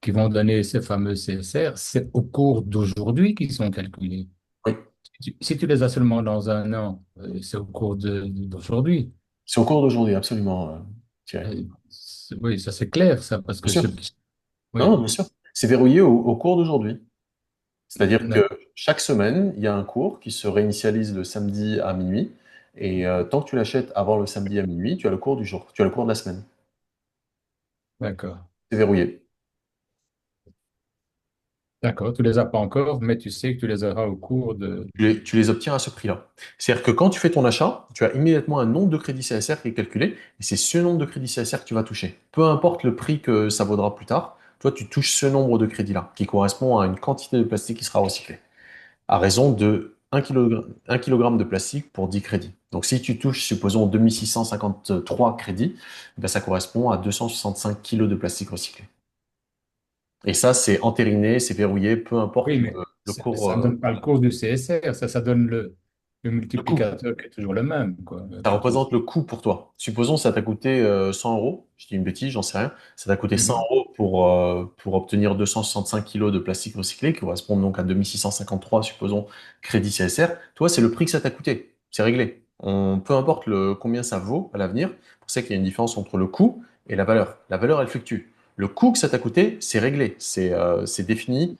qui vont donner ces fameux CSR, c'est au cours d'aujourd'hui qu'ils sont calculés. Oui. Si tu les as seulement dans un an, c'est au cours d'aujourd'hui. C'est au cours d'aujourd'hui, absolument, Thierry. Oui, ça c'est clair, ça, parce Bien que sûr. Non, non, oui, bien sûr. C'est verrouillé au cours d'aujourd'hui. C'est-à-dire que d'accord. chaque semaine, il y a un cours qui se réinitialise le samedi à minuit. Et tant que tu l'achètes avant le samedi à minuit, tu as le cours du jour, tu as le cours de la semaine. D'accord. C'est verrouillé. D'accord, tu les as pas encore, mais tu sais que tu les auras au cours de... Tu les obtiens à ce prix-là. C'est-à-dire que quand tu fais ton achat, tu as immédiatement un nombre de crédits CSR qui est calculé, et c'est ce nombre de crédits CSR que tu vas toucher. Peu importe le prix que ça vaudra plus tard, toi, tu touches ce nombre de crédits-là, qui correspond à une quantité de plastique qui sera recyclée, à raison de 1 kg de plastique pour 10 crédits. Donc si tu touches, supposons, 2653 crédits, ça correspond à 265 kilos de plastique recyclé. Et ça, c'est entériné, c'est verrouillé, peu importe Oui, mais le cours, ça ne donne pas le cours du CSR, ça donne le le coût. multiplicateur qui est toujours le même, quoi, Ça que tu... représente le coût pour toi. Supposons ça t'a coûté 100 euros, je dis une bêtise, j'en sais rien, ça t'a coûté 100 Mhm. euros pour obtenir 265 kilos de plastique recyclé, qui correspond donc à 2653, supposons, crédit CSR. Toi, c'est le prix que ça t'a coûté. C'est réglé. Peu importe combien ça vaut à l'avenir, pour ça qu'il y a une différence entre le coût et la valeur. La valeur, elle fluctue. Le coût que ça t'a coûté, c'est réglé, c'est défini,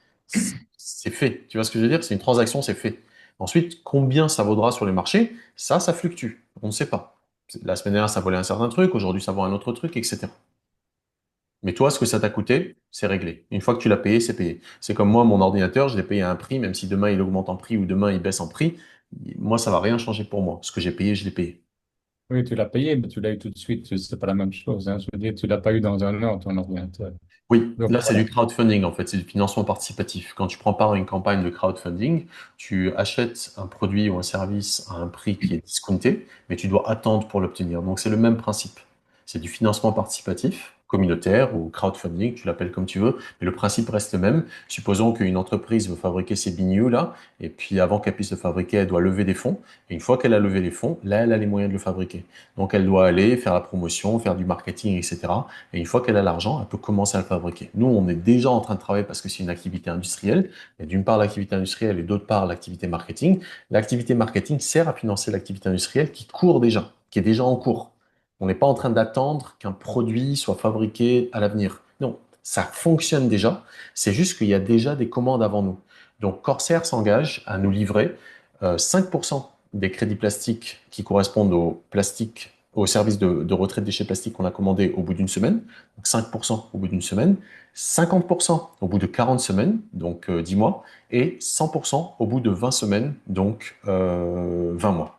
c'est fait. Tu vois ce que je veux dire? C'est une transaction, c'est fait. Ensuite, combien ça vaudra sur les marchés? Ça fluctue. On ne sait pas. La semaine dernière, ça valait un certain truc, aujourd'hui, ça vaut un autre truc, etc. Mais toi, ce que ça t'a coûté, c'est réglé. Une fois que tu l'as payé, c'est payé. C'est comme moi, mon ordinateur, je l'ai payé à un prix, même si demain il augmente en prix ou demain il baisse en prix, moi, ça va rien changer pour moi. Ce que j'ai payé, je l'ai payé. Oui, tu l'as payé, mais tu l'as eu tout de suite. C'est pas la même chose, hein. Je veux dire, tu l'as pas eu dans un an, ton ordinateur. Oui, Donc là c'est voilà. du crowdfunding en fait, c'est du financement participatif. Quand tu prends part à une campagne de crowdfunding, tu achètes un produit ou un service à un prix qui est discounté, mais tu dois attendre pour l'obtenir. Donc c'est le même principe. C'est du financement participatif, communautaire ou crowdfunding, tu l'appelles comme tu veux, mais le principe reste le même. Supposons qu'une entreprise veut fabriquer ces bignoux là, et puis avant qu'elle puisse le fabriquer, elle doit lever des fonds. Et une fois qu'elle a levé les fonds, là elle a les moyens de le fabriquer. Donc elle doit aller faire la promotion, faire du marketing, etc. Et une fois qu'elle a l'argent, elle peut commencer à le fabriquer. Nous, on est déjà en train de travailler parce que c'est une activité industrielle. Et d'une part, l'activité industrielle et d'autre part, l'activité marketing. L'activité marketing sert à financer l'activité industrielle qui court déjà, qui est déjà en cours. On n'est pas en train d'attendre qu'un produit soit fabriqué à l'avenir. Non, ça fonctionne déjà. C'est juste qu'il y a déjà des commandes avant nous. Donc, Corsair s'engage à nous livrer 5% des crédits plastiques qui correspondent au plastique, au service de retrait de déchets plastiques qu'on a commandé au bout d'une semaine, donc 5% au bout d'une semaine, 50% au bout de 40 semaines, donc 10 mois, et 100% au bout de 20 semaines, donc 20 mois.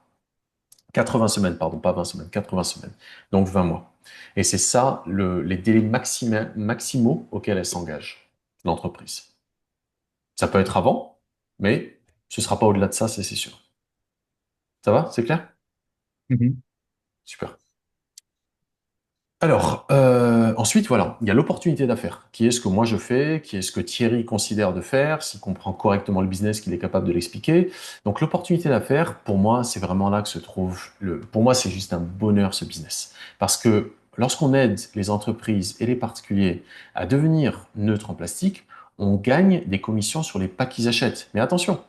80 semaines, pardon, pas 20 semaines, 80 semaines, donc 20 mois. Et c'est ça les délais maximaux auxquels elle s'engage, l'entreprise. Ça peut être avant, mais ce sera pas au-delà de ça, c'est sûr. Ça va? C'est clair? Mhm. Super. Alors, ensuite, voilà, il y a l'opportunité d'affaires, qui est ce que moi je fais, qui est ce que Thierry considère de faire, s'il comprend correctement le business, qu'il est capable de l'expliquer. Donc, l'opportunité d'affaires, pour moi, c'est vraiment là que se trouve pour moi, c'est juste un bonheur, ce business. Parce que lorsqu'on aide les entreprises et les particuliers à devenir neutres en plastique, on gagne des commissions sur les packs qu'ils achètent. Mais attention,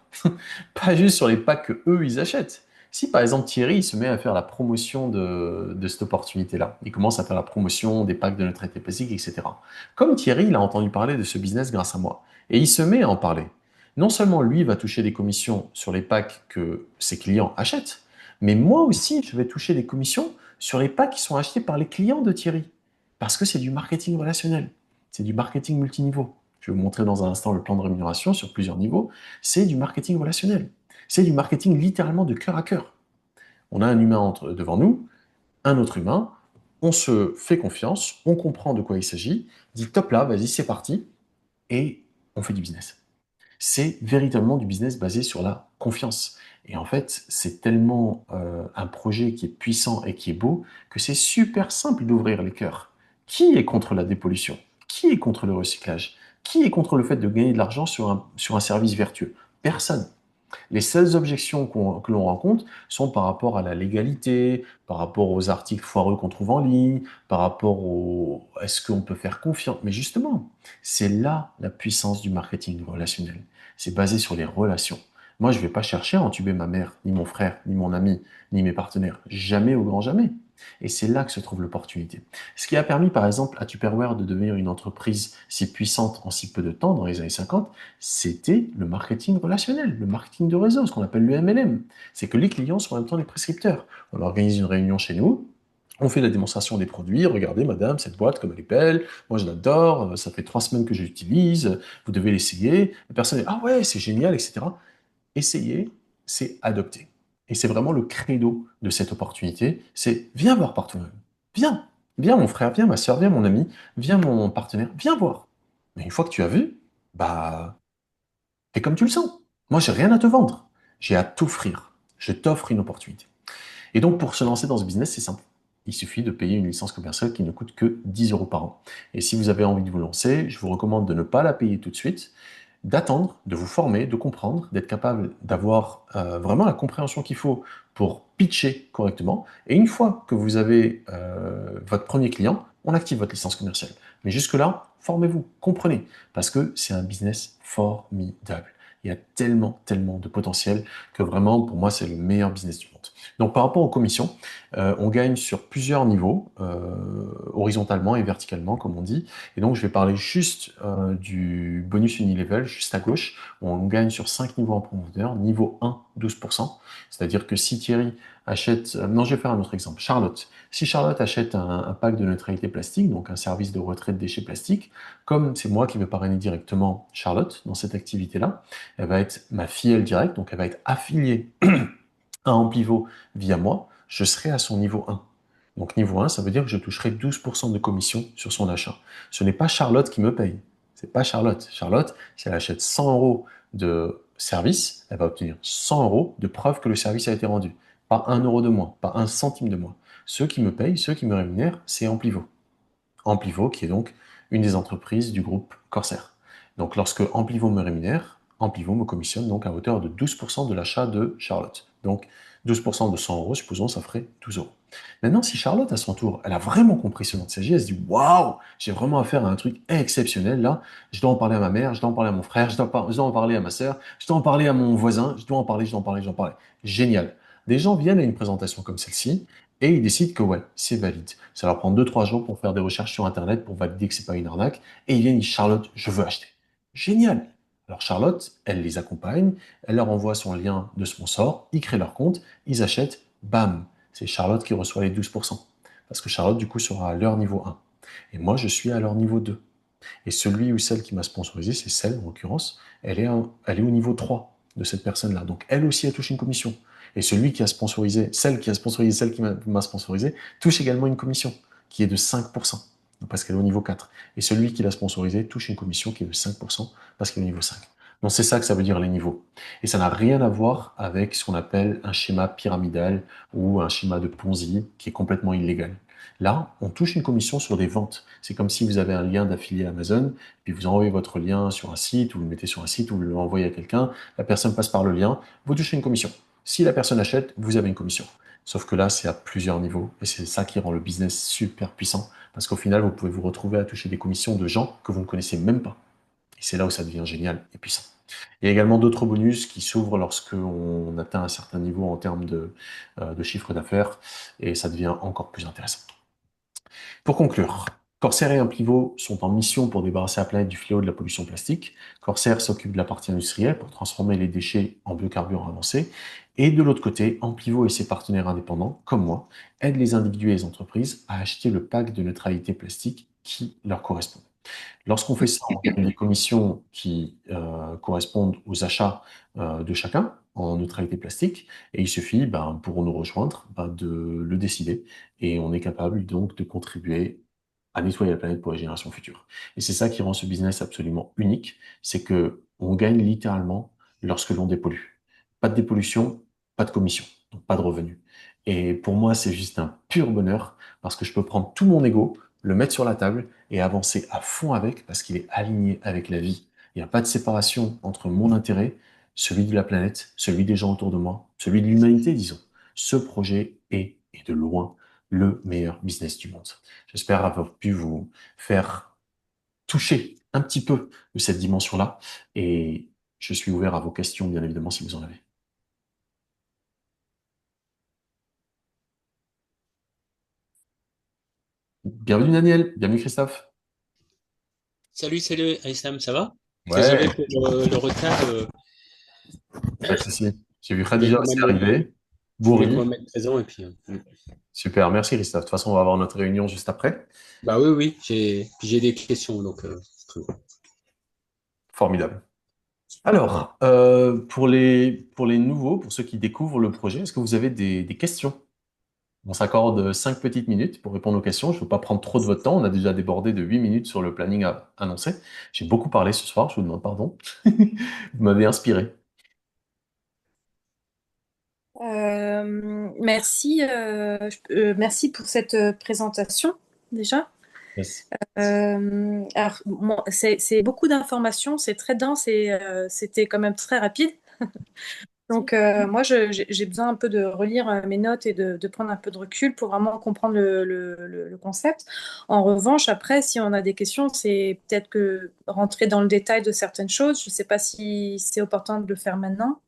pas juste sur les packs que eux ils achètent. Si par exemple Thierry il se met à faire la promotion de cette opportunité-là, il commence à faire la promotion des packs de neutralité plastique, etc. Comme Thierry, il a entendu parler de ce business grâce à moi, et il se met à en parler. Non seulement lui va toucher des commissions sur les packs que ses clients achètent, mais moi aussi je vais toucher des commissions sur les packs qui sont achetés par les clients de Thierry. Parce que c'est du marketing relationnel, c'est du marketing multiniveau. Je vais vous montrer dans un instant le plan de rémunération sur plusieurs niveaux. C'est du marketing relationnel. C'est du marketing littéralement de cœur à cœur. On a un humain devant nous, un autre humain, on se fait confiance, on comprend de quoi il s'agit, dit top là, vas-y, c'est parti, et on fait du business. C'est véritablement du business basé sur la confiance. Et en fait, c'est tellement un projet qui est puissant et qui est beau que c'est super simple d'ouvrir les cœurs. Qui est contre la dépollution? Qui est contre le recyclage? Qui est contre le fait de gagner de l'argent sur un service vertueux? Personne. Les seules objections que l'on rencontre sont par rapport à la légalité, par rapport aux articles foireux qu'on trouve en ligne, par rapport au est-ce qu'on peut faire confiance. Mais justement, c'est là la puissance du marketing relationnel. C'est basé sur les relations. Moi, je ne vais pas chercher à entuber ma mère, ni mon frère, ni mon ami, ni mes partenaires. Jamais au grand jamais. Et c'est là que se trouve l'opportunité. Ce qui a permis, par exemple, à Tupperware de devenir une entreprise si puissante en si peu de temps, dans les années 50, c'était le marketing relationnel, le marketing de réseau, ce qu'on appelle le MLM. C'est que les clients sont en même temps les prescripteurs. On organise une réunion chez nous, on fait la démonstration des produits. Regardez, madame, cette boîte, comme elle est belle. Moi, je l'adore. Ça fait 3 semaines que je l'utilise. Vous devez l'essayer. La personne est, ah ouais, c'est génial, etc. Essayer, c'est adopter. Et c'est vraiment le credo de cette opportunité. C'est viens voir par toi-même. Viens. Viens, mon frère, viens, ma soeur, viens, mon ami, viens, mon partenaire, viens voir. Mais une fois que tu as vu, bah, fais comme tu le sens. Moi, j'ai rien à te vendre. J'ai à t'offrir. Je t'offre une opportunité. Et donc, pour se lancer dans ce business, c'est simple. Il suffit de payer une licence commerciale qui ne coûte que 10 euros par an. Et si vous avez envie de vous lancer, je vous recommande de ne pas la payer tout de suite, d'attendre, de vous former, de comprendre, d'être capable d'avoir vraiment la compréhension qu'il faut pour pitcher correctement. Et une fois que vous avez votre premier client, on active votre licence commerciale. Mais jusque-là, formez-vous, comprenez, parce que c'est un business formidable. Il y a tellement, tellement de potentiel que vraiment, pour moi, c'est le meilleur business du monde. Donc, par rapport aux commissions, on gagne sur plusieurs niveaux, horizontalement et verticalement, comme on dit. Et donc, je vais parler juste du bonus unilevel, juste à gauche, où on gagne sur 5 niveaux en profondeur. Niveau 1, 12%. C'est-à-dire que si Thierry achète... non, je vais faire un autre exemple. Charlotte. Si Charlotte achète un pack de neutralité plastique, donc un service de retrait de déchets plastiques, comme c'est moi qui vais parrainer directement Charlotte dans cette activité-là, elle va être ma filleule directe, donc elle va être affiliée à Ampivot via moi. je serai à son niveau 1. Donc niveau 1, ça veut dire que je toucherai 12% de commission sur son achat. Ce n'est pas Charlotte qui me paye. C'est pas Charlotte. Charlotte, si elle achète 100 euros de service, elle va obtenir 100 euros de preuve que le service a été rendu. Pas un euro de moins, pas un centime de moins. Ceux qui me payent, ceux qui me rémunèrent, c'est Amplivo. Amplivo, qui est donc une des entreprises du groupe Corsair. Donc lorsque Amplivo me rémunère, Amplivo me commissionne donc à hauteur de 12% de l'achat de Charlotte. Donc 12% de 100 euros, supposons, ça ferait 12 euros. Maintenant, si Charlotte, à son tour, elle a vraiment compris ce mode CJ, elle se dit waouh, j'ai vraiment affaire à un truc exceptionnel là, je dois en parler à ma mère, je dois en parler à mon frère, je dois en parler à ma sœur, je dois en parler à mon voisin, je dois en parler, je dois en parler, je dois en parler. Génial. Des gens viennent à une présentation comme celle-ci et ils décident que ouais, c'est valide. Ça leur prend 2, 3 jours pour faire des recherches sur Internet pour valider que c'est pas une arnaque. Et ils viennent, ils disent, Charlotte, je veux acheter. Génial! Alors Charlotte, elle les accompagne, elle leur envoie son lien de sponsor, ils créent leur compte, ils achètent, bam! C'est Charlotte qui reçoit les 12%. Parce que Charlotte, du coup, sera à leur niveau 1. Et moi, je suis à leur niveau 2. Et celui ou celle qui m'a sponsorisé, c'est celle, en l'occurrence, elle est au niveau 3 de cette personne-là. Donc, elle aussi, a touché une commission. Et celui qui a sponsorisé, celle qui m'a sponsorisé, touche également une commission, qui est de 5%, parce qu'elle est au niveau 4. Et celui qui l'a sponsorisé touche une commission qui est de 5%, parce qu'il est au niveau 5. Donc, c'est ça que ça veut dire les niveaux. Et ça n'a rien à voir avec ce qu'on appelle un schéma pyramidal ou un schéma de Ponzi qui est complètement illégal. Là, on touche une commission sur des ventes. C'est comme si vous avez un lien d'affilié Amazon, puis vous envoyez votre lien sur un site, ou vous le mettez sur un site, ou vous l'envoyez à quelqu'un, la personne passe par le lien, vous touchez une commission. Si la personne achète, vous avez une commission. Sauf que là, c'est à plusieurs niveaux, et c'est ça qui rend le business super puissant, parce qu'au final, vous pouvez vous retrouver à toucher des commissions de gens que vous ne connaissez même pas. Et c'est là où ça devient génial et puissant. Il y a également d'autres bonus qui s'ouvrent lorsque on atteint un certain niveau en termes de chiffre d'affaires, et ça devient encore plus intéressant. Pour conclure, Corsair et Implivo sont en mission pour débarrasser la planète du fléau de la pollution plastique. Corsair s'occupe de la partie industrielle pour transformer les déchets en biocarburants avancés. Et de l'autre côté, Amplivo et ses partenaires indépendants, comme moi, aident les individus et les entreprises à acheter le pack de neutralité plastique qui leur correspond. Lorsqu'on fait ça, on gagne des commissions qui correspondent aux achats de chacun en neutralité plastique. Et il suffit, ben, pour nous rejoindre, ben, de le décider. Et on est capable donc de contribuer à nettoyer la planète pour les générations futures. Et c'est ça qui rend ce business absolument unique, c'est que on gagne littéralement lorsque l'on dépollue. Pas de dépollution, pas de commission, donc pas de revenus. Et pour moi, c'est juste un pur bonheur parce que je peux prendre tout mon ego, le mettre sur la table et avancer à fond avec parce qu'il est aligné avec la vie. Il n'y a pas de séparation entre mon intérêt, celui de la planète, celui des gens autour de moi, celui de l'humanité, disons. Ce projet est de loin le meilleur business du monde. J'espère avoir pu vous faire toucher un petit peu de cette dimension-là et je suis ouvert à vos questions, bien évidemment, si vous en avez. Bienvenue Daniel, bienvenue Christophe. Salut Aïssam, ça va? Désolé Ouais, pour le retard, pas de souci. J'ai vu je voulais Khadija quand aussi même, arriver. je voulais quand Bourri. même être présent et puis, Super, merci Christophe. De toute façon, on va avoir notre réunion juste après. bah oui, oui, j'ai des questions, donc c'est très bon. Formidable. Alors, pour les nouveaux, pour ceux qui découvrent le projet, est-ce que vous avez des questions? On s'accorde 5 petites minutes pour répondre aux questions. Je ne veux pas prendre trop de votre temps. On a déjà débordé de 8 minutes sur le planning annoncé. J'ai beaucoup parlé ce soir, je vous demande pardon. Vous m'avez inspiré. Merci, merci pour cette présentation déjà. Yes. Alors, c'est beaucoup d'informations, c'est très dense et c'était quand même très rapide. Donc, moi, j'ai besoin un peu de relire mes notes et de prendre un peu de recul pour vraiment comprendre le concept. En revanche, après, si on a des questions, c'est peut-être que rentrer dans le détail de certaines choses. Je ne sais pas si c'est opportun de le faire maintenant.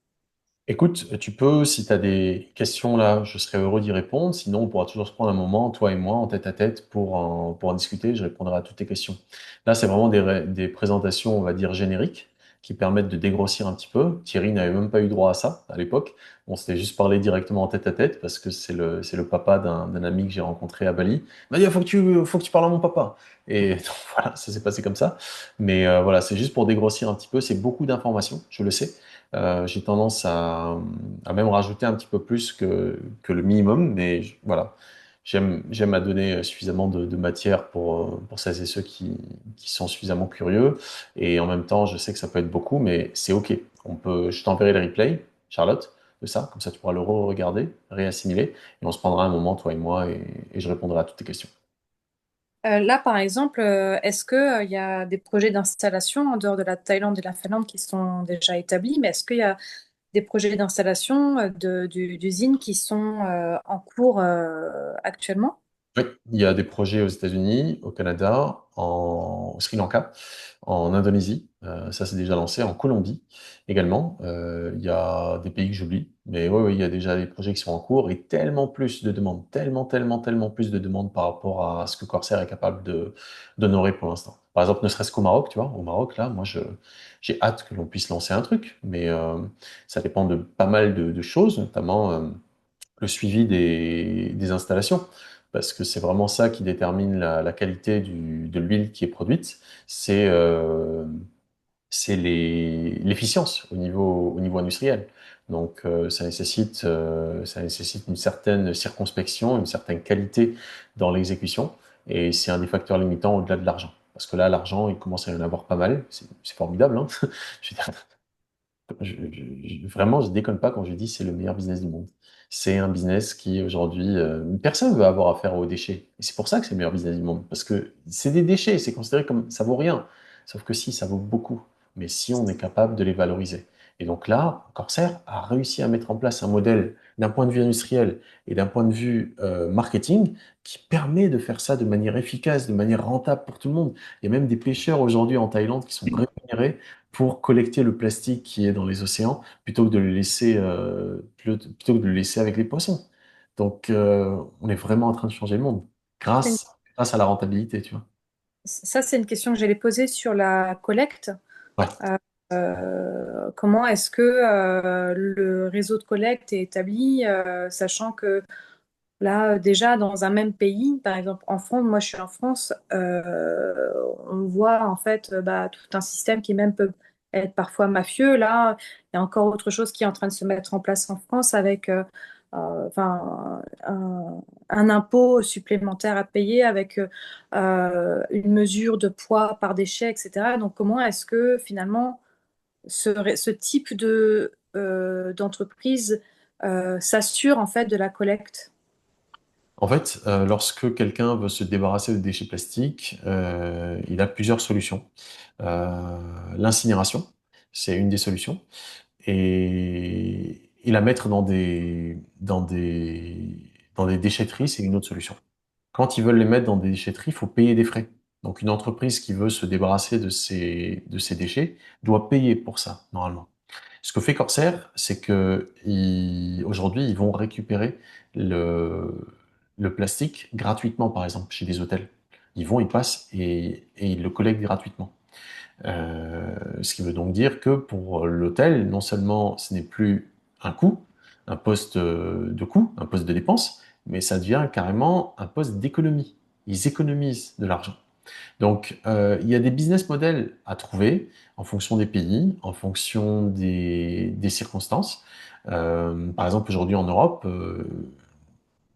Écoute, tu peux, si tu as des questions là, je serais heureux d'y répondre. Sinon, on pourra toujours se prendre un moment, toi et moi, en tête à tête, pour en discuter. Je répondrai à toutes tes questions. Là, c'est vraiment des présentations, on va dire, génériques. qui permettent de dégrossir un petit peu. Thierry n'avait même pas eu droit à ça à l'époque. On s'était juste parlé directement en tête à tête parce que c'est le papa d'un ami que j'ai rencontré à Bali. Il m'a dit, faut que tu parles à mon papa. Et donc, voilà, ça s'est passé comme ça. Mais voilà, c'est juste pour dégrossir un petit peu. C'est beaucoup d'informations, je le sais. J'ai tendance à même rajouter un petit peu plus que le minimum, mais voilà. J'aime à donner suffisamment de matière pour celles et ceux qui sont suffisamment curieux. Et en même temps, je sais que ça peut être beaucoup, mais c'est OK. Je t'enverrai les replays, Charlotte, de ça. Comme ça, tu pourras le re-regarder, réassimiler. Et on se prendra un moment, toi et moi, et je répondrai à toutes tes questions. Là, par exemple, est-ce que, il y a des projets d'installation en dehors de la Thaïlande et la Finlande qui sont déjà établis, mais est-ce qu'il y a des projets d'installation d'usines qui sont en cours actuellement? Oui, il y a des projets aux États-Unis, au Canada, au Sri Lanka, en Indonésie. Ça, c'est déjà lancé. En Colombie également. Il y a des pays que j'oublie. Mais oui, oui, il y a déjà des projets qui sont en cours et tellement plus de demandes, tellement plus de demandes par rapport à ce que Corsair est capable d'honorer pour l'instant. Par exemple, ne serait-ce qu'au Maroc, tu vois. Au Maroc, là, j'ai hâte que l'on puisse lancer un truc. Mais ça dépend de pas mal de choses, notamment le suivi des installations, parce que c'est vraiment ça qui détermine la qualité de l'huile qui est produite. C'est l'efficience au niveau industriel. Donc ça nécessite une certaine circonspection, une certaine qualité dans l'exécution, et c'est un des facteurs limitants au-delà de l'argent. Parce que là, l'argent, il commence à y en avoir pas mal. C'est formidable, hein. Je veux dire, vraiment, je déconne pas quand je dis c'est le meilleur business du monde. C'est un business qui aujourd'hui, personne veut avoir affaire aux déchets. Et c'est pour ça que c'est le meilleur business du monde. Parce que c'est des déchets, c'est considéré comme ça vaut rien. Sauf que si, ça vaut beaucoup. Mais si on est capable de les valoriser. Et donc là, Corsair a réussi à mettre en place un modèle d'un point de vue industriel et d'un point de vue marketing qui permet de faire ça de manière efficace, de manière rentable pour tout le monde. Il y a même des pêcheurs aujourd'hui en Thaïlande qui sont rémunérés pour collecter le plastique qui est dans les océans plutôt que de le laisser, plutôt que de le laisser avec les poissons. Donc, on est vraiment en train de changer le monde C'est une- grâce à la rentabilité, tu vois. Ça, c'est une question que j'allais poser sur la collecte. Ouais. Comment est-ce que le réseau de collecte est établi, sachant que là, déjà, dans un même pays, par exemple en France, moi je suis en France, on voit en fait bah, tout un système qui même peut être parfois mafieux. Là, il y a encore autre chose qui est en train de se mettre en place en France avec enfin, un impôt supplémentaire à payer avec une mesure de poids par déchet, etc. Donc comment est-ce que finalement ce type d'entreprise s'assure en fait de la collecte? En fait, lorsque quelqu'un veut se débarrasser de déchets plastiques, il a plusieurs solutions. L'incinération, c'est une des solutions. Et la mettre dans des déchetteries, c'est une autre solution. Quand ils veulent les mettre dans des déchetteries, il faut payer des frais. Donc une entreprise qui veut se débarrasser de ces déchets doit payer pour ça, normalement. Ce que fait Corsair, c'est que aujourd'hui, ils vont récupérer le, le plastique gratuitement, par exemple, chez des hôtels. Ils vont, ils passent et ils le collectent gratuitement. Ce qui veut donc dire que pour l'hôtel, non seulement ce n'est plus un coût, un poste de coût, un poste de dépense, mais ça devient carrément un poste d'économie. Ils économisent de l'argent. Donc, il y a des business models à trouver en fonction des pays, en fonction des circonstances. Par exemple, aujourd'hui en Europe,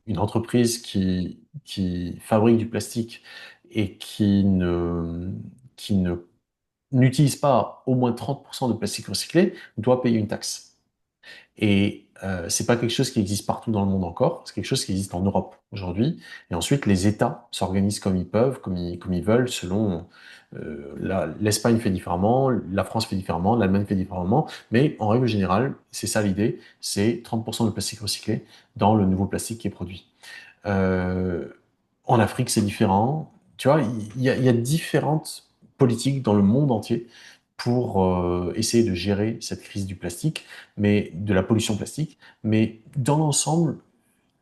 une entreprise qui fabrique du plastique et qui ne n'utilise pas au moins 30% de plastique recyclé doit payer une taxe. Et c'est pas quelque chose qui existe partout dans le monde encore, c'est quelque chose qui existe en Europe aujourd'hui. Et ensuite, les États s'organisent comme ils peuvent, comme ils veulent, selon l'Espagne fait différemment, la France fait différemment, l'Allemagne fait différemment, mais en règle générale, c'est ça l'idée, c'est 30% de plastique recyclé dans le nouveau plastique qui est produit. Euh, En Afrique, c'est différent. Tu vois, il y a différentes politiques dans le monde entier pour essayer de gérer cette crise du plastique, mais de la pollution plastique. Mais dans l'ensemble,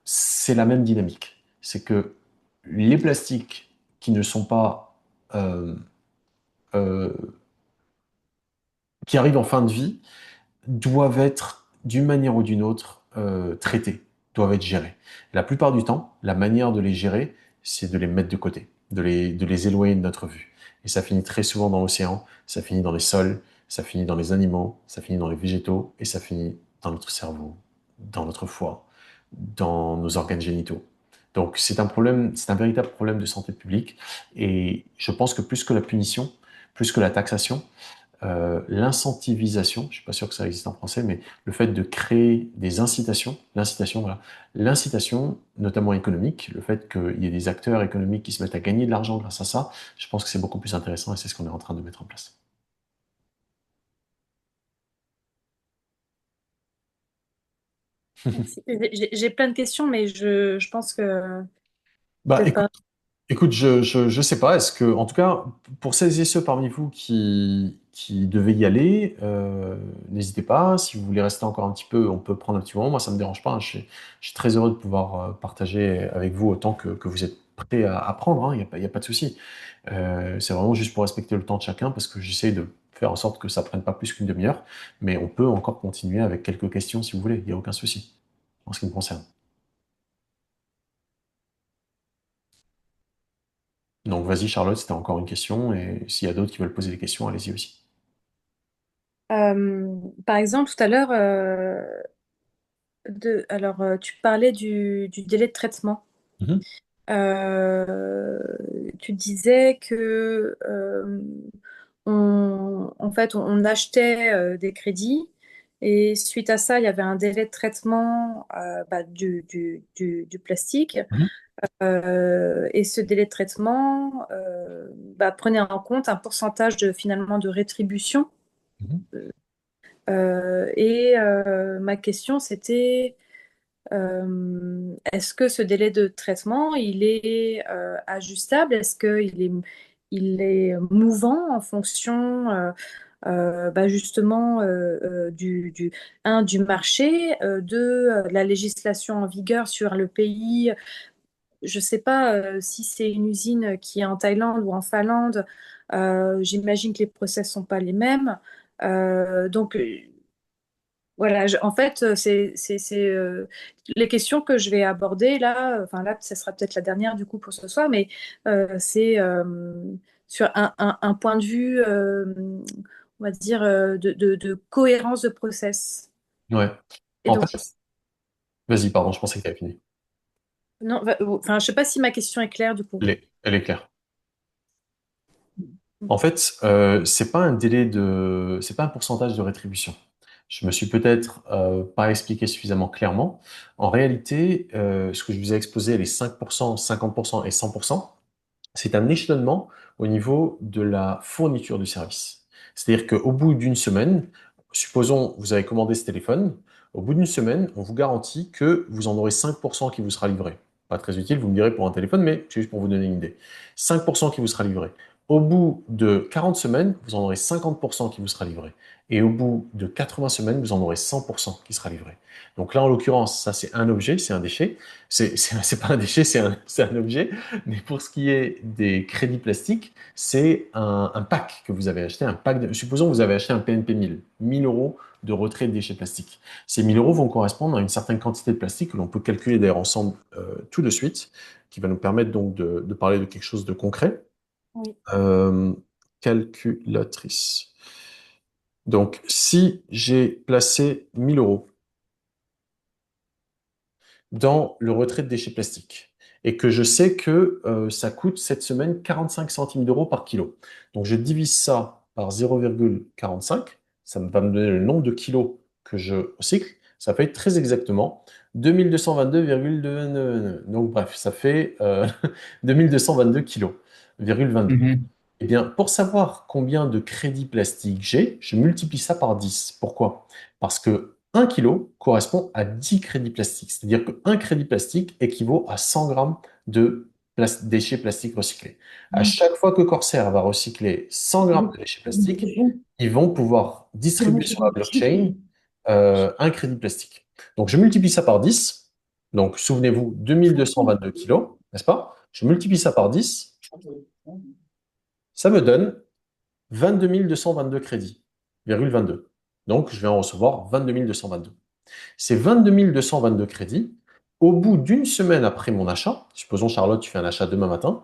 c'est la même dynamique. C'est que les plastiques qui ne sont pas euh, euh, qui arrivent en fin de vie doivent être, d'une manière ou d'une autre, traités, doivent être gérés. La plupart du temps, la manière de les gérer, c'est de les mettre de côté, de les éloigner de notre vue. Et ça finit très souvent dans l'océan, ça finit dans les sols, ça finit dans les animaux, ça finit dans les végétaux, et ça finit dans notre cerveau, dans notre foie, dans nos organes génitaux. Donc c'est un problème, c'est un véritable problème de santé publique. Et je pense que plus que la punition, plus que la taxation, l'incentivisation, je ne suis pas sûr que ça existe en français, mais le fait de créer des incitations, l'incitation, voilà, l'incitation, notamment économique, le fait qu'il y ait des acteurs économiques qui se mettent à gagner de l'argent grâce à ça, je pense que c'est beaucoup plus intéressant et c'est ce qu'on est en train de mettre en place. Merci. J'ai plein de questions, mais je pense que Bah, peut-être pas. écoute, je sais pas. Est-ce que, en tout cas, pour celles et ceux parmi vous qui devaient y aller, n'hésitez pas. Si vous voulez rester encore un petit peu, on peut prendre un petit moment. Moi, ça me dérange pas, hein. Je suis très heureux de pouvoir partager avec vous autant que vous êtes prêts à apprendre, hein. Il y a pas de souci. C'est vraiment juste pour respecter le temps de chacun parce que j'essaie de faire en sorte que ça prenne pas plus qu'une demi-heure. Mais on peut encore continuer avec quelques questions si vous voulez. Il n'y a aucun souci en ce qui me concerne. Donc, vas-y, Charlotte, c'était encore une question. Et s'il y a d'autres qui veulent poser des questions, allez-y aussi. Par exemple, tout à l'heure, tu parlais du délai de traitement. Mhm, Euh, Tu disais que en fait, on achetait des crédits et suite à ça, il y avait un délai de traitement du plastique. mhm, Et ce délai de traitement prenait en compte un pourcentage finalement de rétribution. mhm. Ma question, c'était est-ce que ce délai de traitement, il est ajustable? Est-ce il est mouvant en fonction justement du marché, la législation en vigueur sur le pays? Je ne sais pas si c'est une usine qui est en Thaïlande ou en Finlande. J'imagine que les process sont pas les mêmes. Voilà, en fait, les questions que je vais aborder là. Enfin là, ce sera peut-être la dernière du coup pour ce soir, mais c'est sur un point de vue, on va dire, de cohérence de process. Ouais. Et En donc, fait, vas-y, pardon, je pensais que tu avais fini. non, enfin, je sais pas si ma question est claire du coup. Elle est claire. En fait, c'est pas un pourcentage de rétribution. Je me suis peut-être pas expliqué suffisamment clairement. En réalité, ce que je vous ai exposé, les 5%, 50% et 100%, c'est un échelonnement au niveau de la fourniture du service. C'est-à-dire qu'au bout d'une semaine, supposons vous avez commandé ce téléphone, au bout d'une semaine, on vous garantit que vous en aurez 5% qui vous sera livré. Pas très utile, vous me direz pour un téléphone, mais c'est juste pour vous donner une idée. 5% qui vous sera livré. Au bout de 40 semaines, vous en aurez 50% qui vous sera livré. Et au bout de 80 semaines, vous en aurez 100% qui sera livré. Donc là, en l'occurrence, ça c'est un objet, c'est un déchet. C'est pas un déchet, c'est un objet. Mais pour ce qui est des crédits plastiques, c'est un pack que vous avez acheté, un pack supposons que vous avez acheté un PNP 1000, 1000 euros de retrait de déchets plastiques. Ces 1000 euros vont correspondre à une certaine quantité de plastique que l'on peut calculer d'ailleurs ensemble tout de suite, qui va nous permettre donc de parler de quelque chose de concret. Oui. Euh, Calculatrice. Donc, si j'ai placé 1000 euros dans le retrait de déchets plastiques et que je sais que ça coûte cette semaine 45 centimes d'euros par kilo. Donc je divise ça par 0,45, ça va me donner le nombre de kilos que je recycle. Ça fait très exactement 2222,2. Donc bref, ça fait 2222 kilos, virgule 22. Mhm. Eh bien, pour savoir combien de crédits plastiques j'ai, je multiplie ça par 10. Pourquoi? Parce que 1 kilo correspond à 10 crédits plastiques. C'est-à-dire qu'un crédit plastique équivaut à 100 grammes de déchets plastiques recyclés. À chaque fois que Corsair va recycler 100 grammes de déchets plastiques, ils vont pouvoir distribuer sur la blockchain un crédit plastique. Donc, je multiplie ça par 10. Donc, souvenez-vous, 2222 kilos, n'est-ce pas? Je multiplie ça par 10. Ça me donne 22 222 crédits. 0,22. Donc, je vais en recevoir 22 222. Ces 22 222 crédits, au bout d'une semaine après mon achat, supposons Charlotte, tu fais un achat demain matin,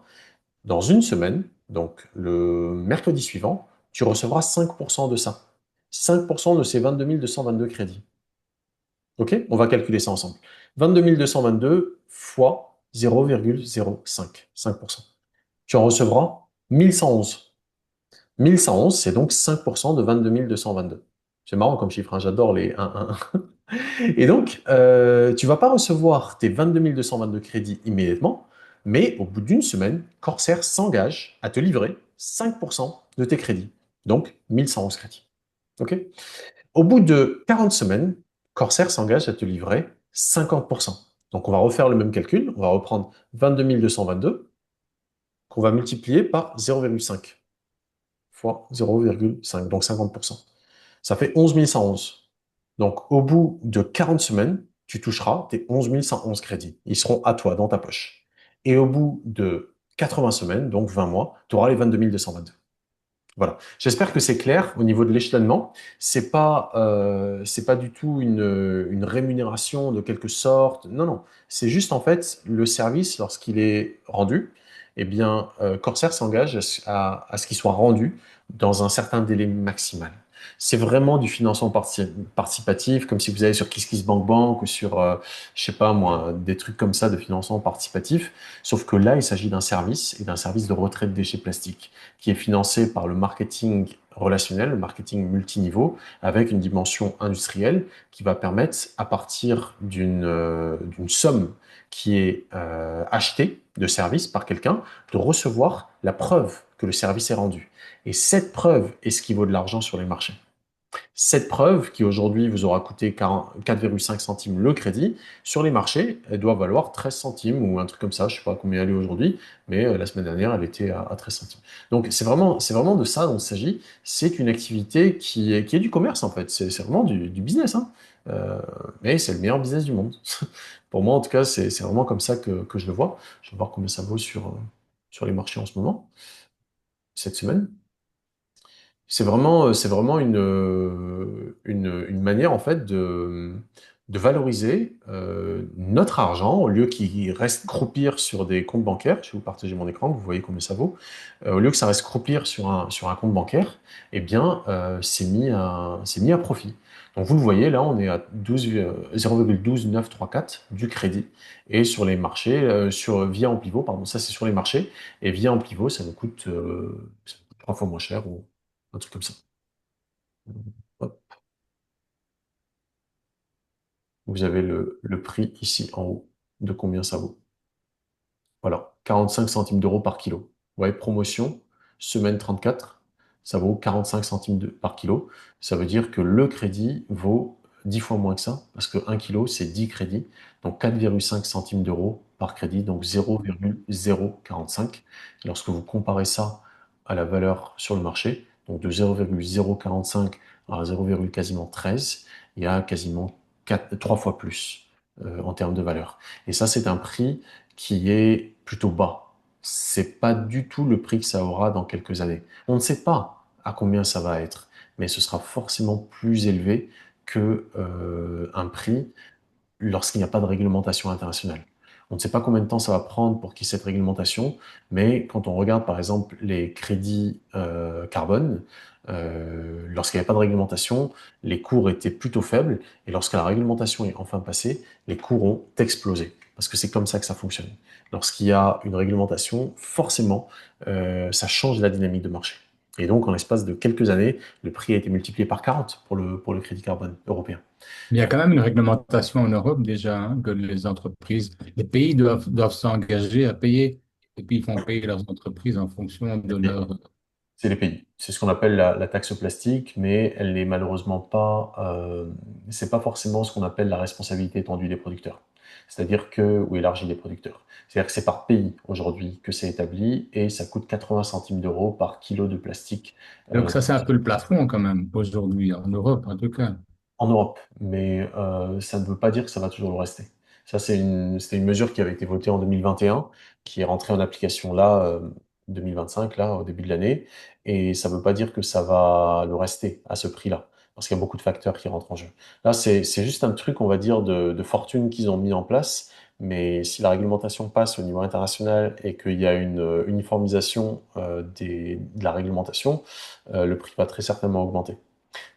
dans une semaine, donc le mercredi suivant, tu recevras 5% de ça. 5% de ces 22 222 crédits. OK? On va calculer ça ensemble. 22 222 fois 0,05. 5%. Tu en recevras 1111. 1111, c'est donc 5% de 22 222. C'est marrant comme chiffre, hein, j'adore les 1, 1, 1. Et donc, tu vas pas recevoir tes 22 222 crédits immédiatement, mais au bout d'une semaine, Corsair s'engage à te livrer 5% de tes crédits. Donc, 1111 crédits. OK? Au bout de 40 semaines, Corsair s'engage à te livrer 50%. Donc, on va refaire le même calcul. On va reprendre 22 222 qu'on va multiplier par 0,5 fois 0,5, donc 50%. Ça fait 11 111. Donc, au bout de 40 semaines, tu toucheras tes 11 111 crédits. Ils seront à toi, dans ta poche. Et au bout de 80 semaines, donc 20 mois, tu auras les 22 222. Voilà. J'espère que c'est clair au niveau de l'échelonnement. C'est pas du tout une rémunération de quelque sorte. Non, non. C'est juste en fait le service lorsqu'il est rendu. Eh bien, Corsair s'engage à ce qu'il soit rendu dans un certain délai maximal. C'est vraiment du financement participatif, comme si vous allez sur KissKissBankBank ou sur, je sais pas moi, des trucs comme ça de financement participatif. Sauf que là, il s'agit d'un service et d'un service de retrait de déchets plastiques qui est financé par le marketing relationnel, le marketing multiniveau, avec une dimension industrielle qui va permettre, à partir d'une somme qui est achetée de service par quelqu'un, de recevoir la preuve que le service est rendu. Et cette preuve est ce qui vaut de l'argent sur les marchés. Cette preuve, qui aujourd'hui vous aura coûté 4,5 centimes le crédit, sur les marchés, elle doit valoir 13 centimes ou un truc comme ça. Je ne sais pas combien elle est aujourd'hui, mais la semaine dernière, elle était à 13 centimes. Donc c'est vraiment de ça dont il s'agit. C'est une activité qui est du commerce en fait. C'est vraiment du business, hein. Euh, mais c'est le meilleur business du monde. Pour moi, en tout cas, c'est vraiment comme ça que je le vois. Je vais voir combien ça vaut sur les marchés en ce moment, cette semaine. C'est vraiment une manière en fait de valoriser notre argent au lieu qu'il reste croupir sur des comptes bancaires. Je vais vous partager mon écran, vous voyez combien ça vaut. Au lieu que ça reste croupir sur un compte bancaire, eh bien, c'est mis à profit. Donc vous le voyez, là, on est à 0,12934 du crédit. Et sur les marchés, via Amplivo, pardon, ça c'est sur les marchés, et via Amplivo, ça nous coûte 3 fois moins cher, ou un truc comme ça. Hop. Vous avez le prix ici en haut de combien ça vaut. Voilà, 45 centimes d'euros par kilo. Vous voyez, promotion, semaine 34, ça vaut 45 centimes par kilo. Ça veut dire que le crédit vaut 10 fois moins que ça, parce que 1 kilo, c'est 10 crédits, donc 4,5 centimes d'euros par crédit, donc 0,045. Lorsque vous comparez ça à la valeur sur le marché, donc de 0,045 à 0, quasiment 13, il y a quasiment 3 fois plus en termes de valeur. Et ça, c'est un prix qui est plutôt bas. C'est pas du tout le prix que ça aura dans quelques années. On ne sait pas à combien ça va être, mais ce sera forcément plus élevé que un prix lorsqu'il n'y a pas de réglementation internationale. On ne sait pas combien de temps ça va prendre pour qu'il y ait cette réglementation, mais quand on regarde par exemple les crédits carbone, lorsqu'il n'y avait pas de réglementation, les cours étaient plutôt faibles, et lorsque la réglementation est enfin passée, les cours ont explosé, parce que c'est comme ça que ça fonctionne. Lorsqu'il y a une réglementation, forcément, ça change la dynamique de marché. Et donc, en l'espace de quelques années, le prix a été multiplié par 40 pour le crédit carbone européen. Il y a quand même une réglementation en Europe déjà, hein, que les entreprises, les pays doivent s'engager à payer, et puis ils font payer leurs entreprises en fonction de leur... C'est les pays. C'est ce qu'on appelle la taxe plastique, mais elle n'est malheureusement pas, c'est pas forcément ce qu'on appelle la responsabilité étendue des producteurs. C'est-à-dire que, ou élargie des producteurs. C'est-à-dire que c'est par pays aujourd'hui que c'est établi et ça coûte 80 centimes d'euros par kilo de plastique Donc ça, c'est un peu le plafond quand même, aujourd'hui, en Europe en tout cas. en Europe. Mais ça ne veut pas dire que ça va toujours le rester. Ça, c'était une mesure qui avait été votée en 2021, qui est rentrée en application là, 2025, là, au début de l'année. Et ça ne veut pas dire que ça va le rester à ce prix-là, parce qu'il y a beaucoup de facteurs qui rentrent en jeu. Là, c'est juste un truc, on va dire, de fortune qu'ils ont mis en place. Mais si la réglementation passe au niveau international et qu'il y a une uniformisation de la réglementation, le prix va très certainement augmenter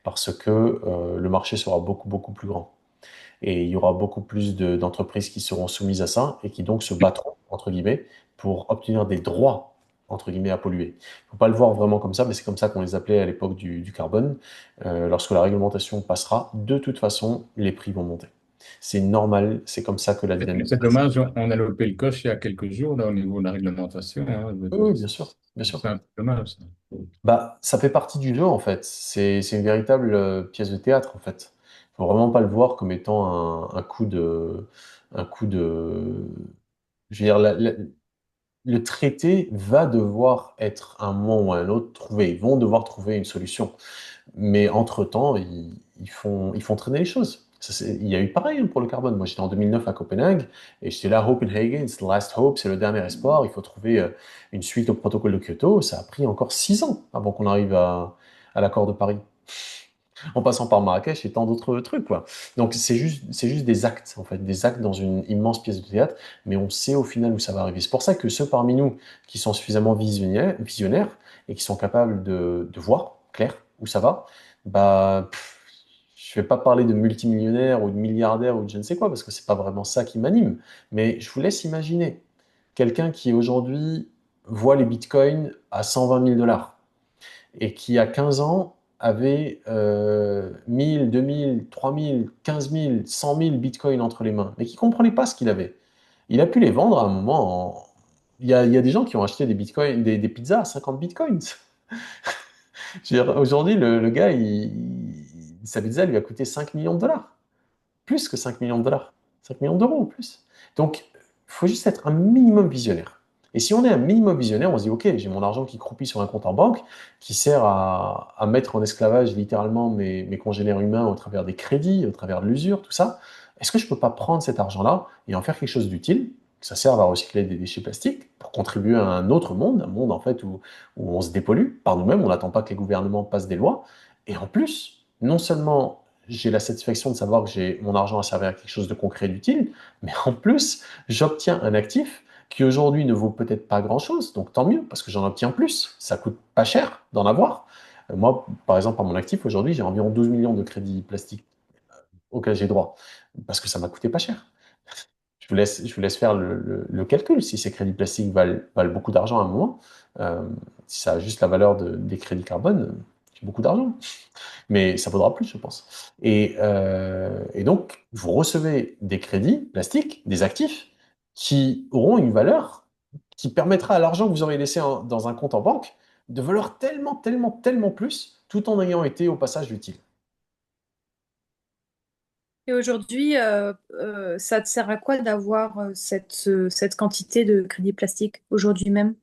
parce que le marché sera beaucoup, beaucoup plus grand. Et il y aura beaucoup plus d'entreprises qui seront soumises à ça et qui donc se battront, entre guillemets, pour obtenir des droits, entre guillemets, à polluer. Il ne faut pas le voir vraiment comme ça, mais c'est comme ça qu'on les appelait à l'époque du carbone. Lorsque la réglementation passera, de toute façon, les prix vont monter. C'est normal, c'est comme ça que la dynamique C'est passe. dommage, on a loupé le coche il y a quelques jours là, au niveau de la réglementation, hein. Je veux Oui, dire, oui, bien sûr, bien sûr. c'est un peu dommage, ça. Bah, ça fait partie du jeu en fait. C'est une véritable pièce de théâtre en fait. Faut vraiment pas le voir comme étant un coup de. Je veux dire, le traité va devoir être à un moment ou à un autre trouvé. Ils vont devoir trouver une solution. Mais entre-temps, ils font traîner les choses. Il y a eu pareil hein, pour le carbone. Moi, j'étais en 2009 à Copenhague et j'étais là, Copenhagen, it's the last hope, c'est le dernier espoir. Il faut trouver une suite au protocole de Kyoto. Ça a pris encore 6 ans avant qu'on arrive à l'accord de Paris, en passant par Marrakech et tant d'autres trucs, quoi. Donc, c'est juste des actes, en fait, des actes dans une immense pièce de théâtre, mais on sait au final où ça va arriver. C'est pour ça que ceux parmi nous qui sont suffisamment visionnaires et qui sont capables de voir clair où ça va, bah, je vais pas parler de multimillionnaires ou de milliardaires ou de je ne sais quoi, parce que c'est pas vraiment ça qui m'anime. Mais je vous laisse imaginer quelqu'un qui aujourd'hui voit les bitcoins à 120 000 dollars et qui, à 15 ans, avait 1000, 2000, 3000, 15 000, 100 000 bitcoins entre les mains, mais qui ne comprenait pas ce qu'il avait. Il a pu les vendre à un moment. Il y a des gens qui ont acheté des bitcoins, des pizzas à 50 bitcoins. Je veux dire, aujourd'hui, le gars, sa pizza lui a coûté 5 millions de dollars. Plus que 5 millions de dollars. 5 millions d'euros ou plus. Donc, il faut juste être un minimum visionnaire. Et si on est un minimum visionnaire, on se dit, OK, j'ai mon argent qui croupit sur un compte en banque, qui sert à mettre en esclavage littéralement mes congénères humains au travers des crédits, au travers de l'usure, tout ça. Est-ce que je ne peux pas prendre cet argent-là et en faire quelque chose d'utile, que ça serve à recycler des déchets plastiques, pour contribuer à un autre monde, un monde en fait où on se dépollue par nous-mêmes, on n'attend pas que les gouvernements passent des lois. Et en plus, non seulement j'ai la satisfaction de savoir que j'ai mon argent à servir à quelque chose de concret et d'utile, mais en plus, j'obtiens un actif qui aujourd'hui ne vaut peut-être pas grand-chose, donc tant mieux, parce que j'en obtiens plus. Ça coûte pas cher d'en avoir. Moi, par exemple, à mon actif, aujourd'hui, j'ai environ 12 millions de crédits plastiques auxquels j'ai droit, parce que ça m'a coûté pas cher. Je vous laisse faire le calcul. Si ces crédits plastiques valent beaucoup d'argent à un moment, euh, si ça a juste la valeur des crédits carbone, j'ai beaucoup d'argent, mais ça vaudra plus, je pense. Et donc, vous recevez des crédits plastiques, des actifs, qui auront une valeur qui permettra à l'argent que vous aurez laissé dans un compte en banque de valoir tellement, tellement, tellement plus, tout en ayant été au passage utile. Et aujourd'hui, ça te sert à quoi d'avoir cette quantité de crédit plastique aujourd'hui même?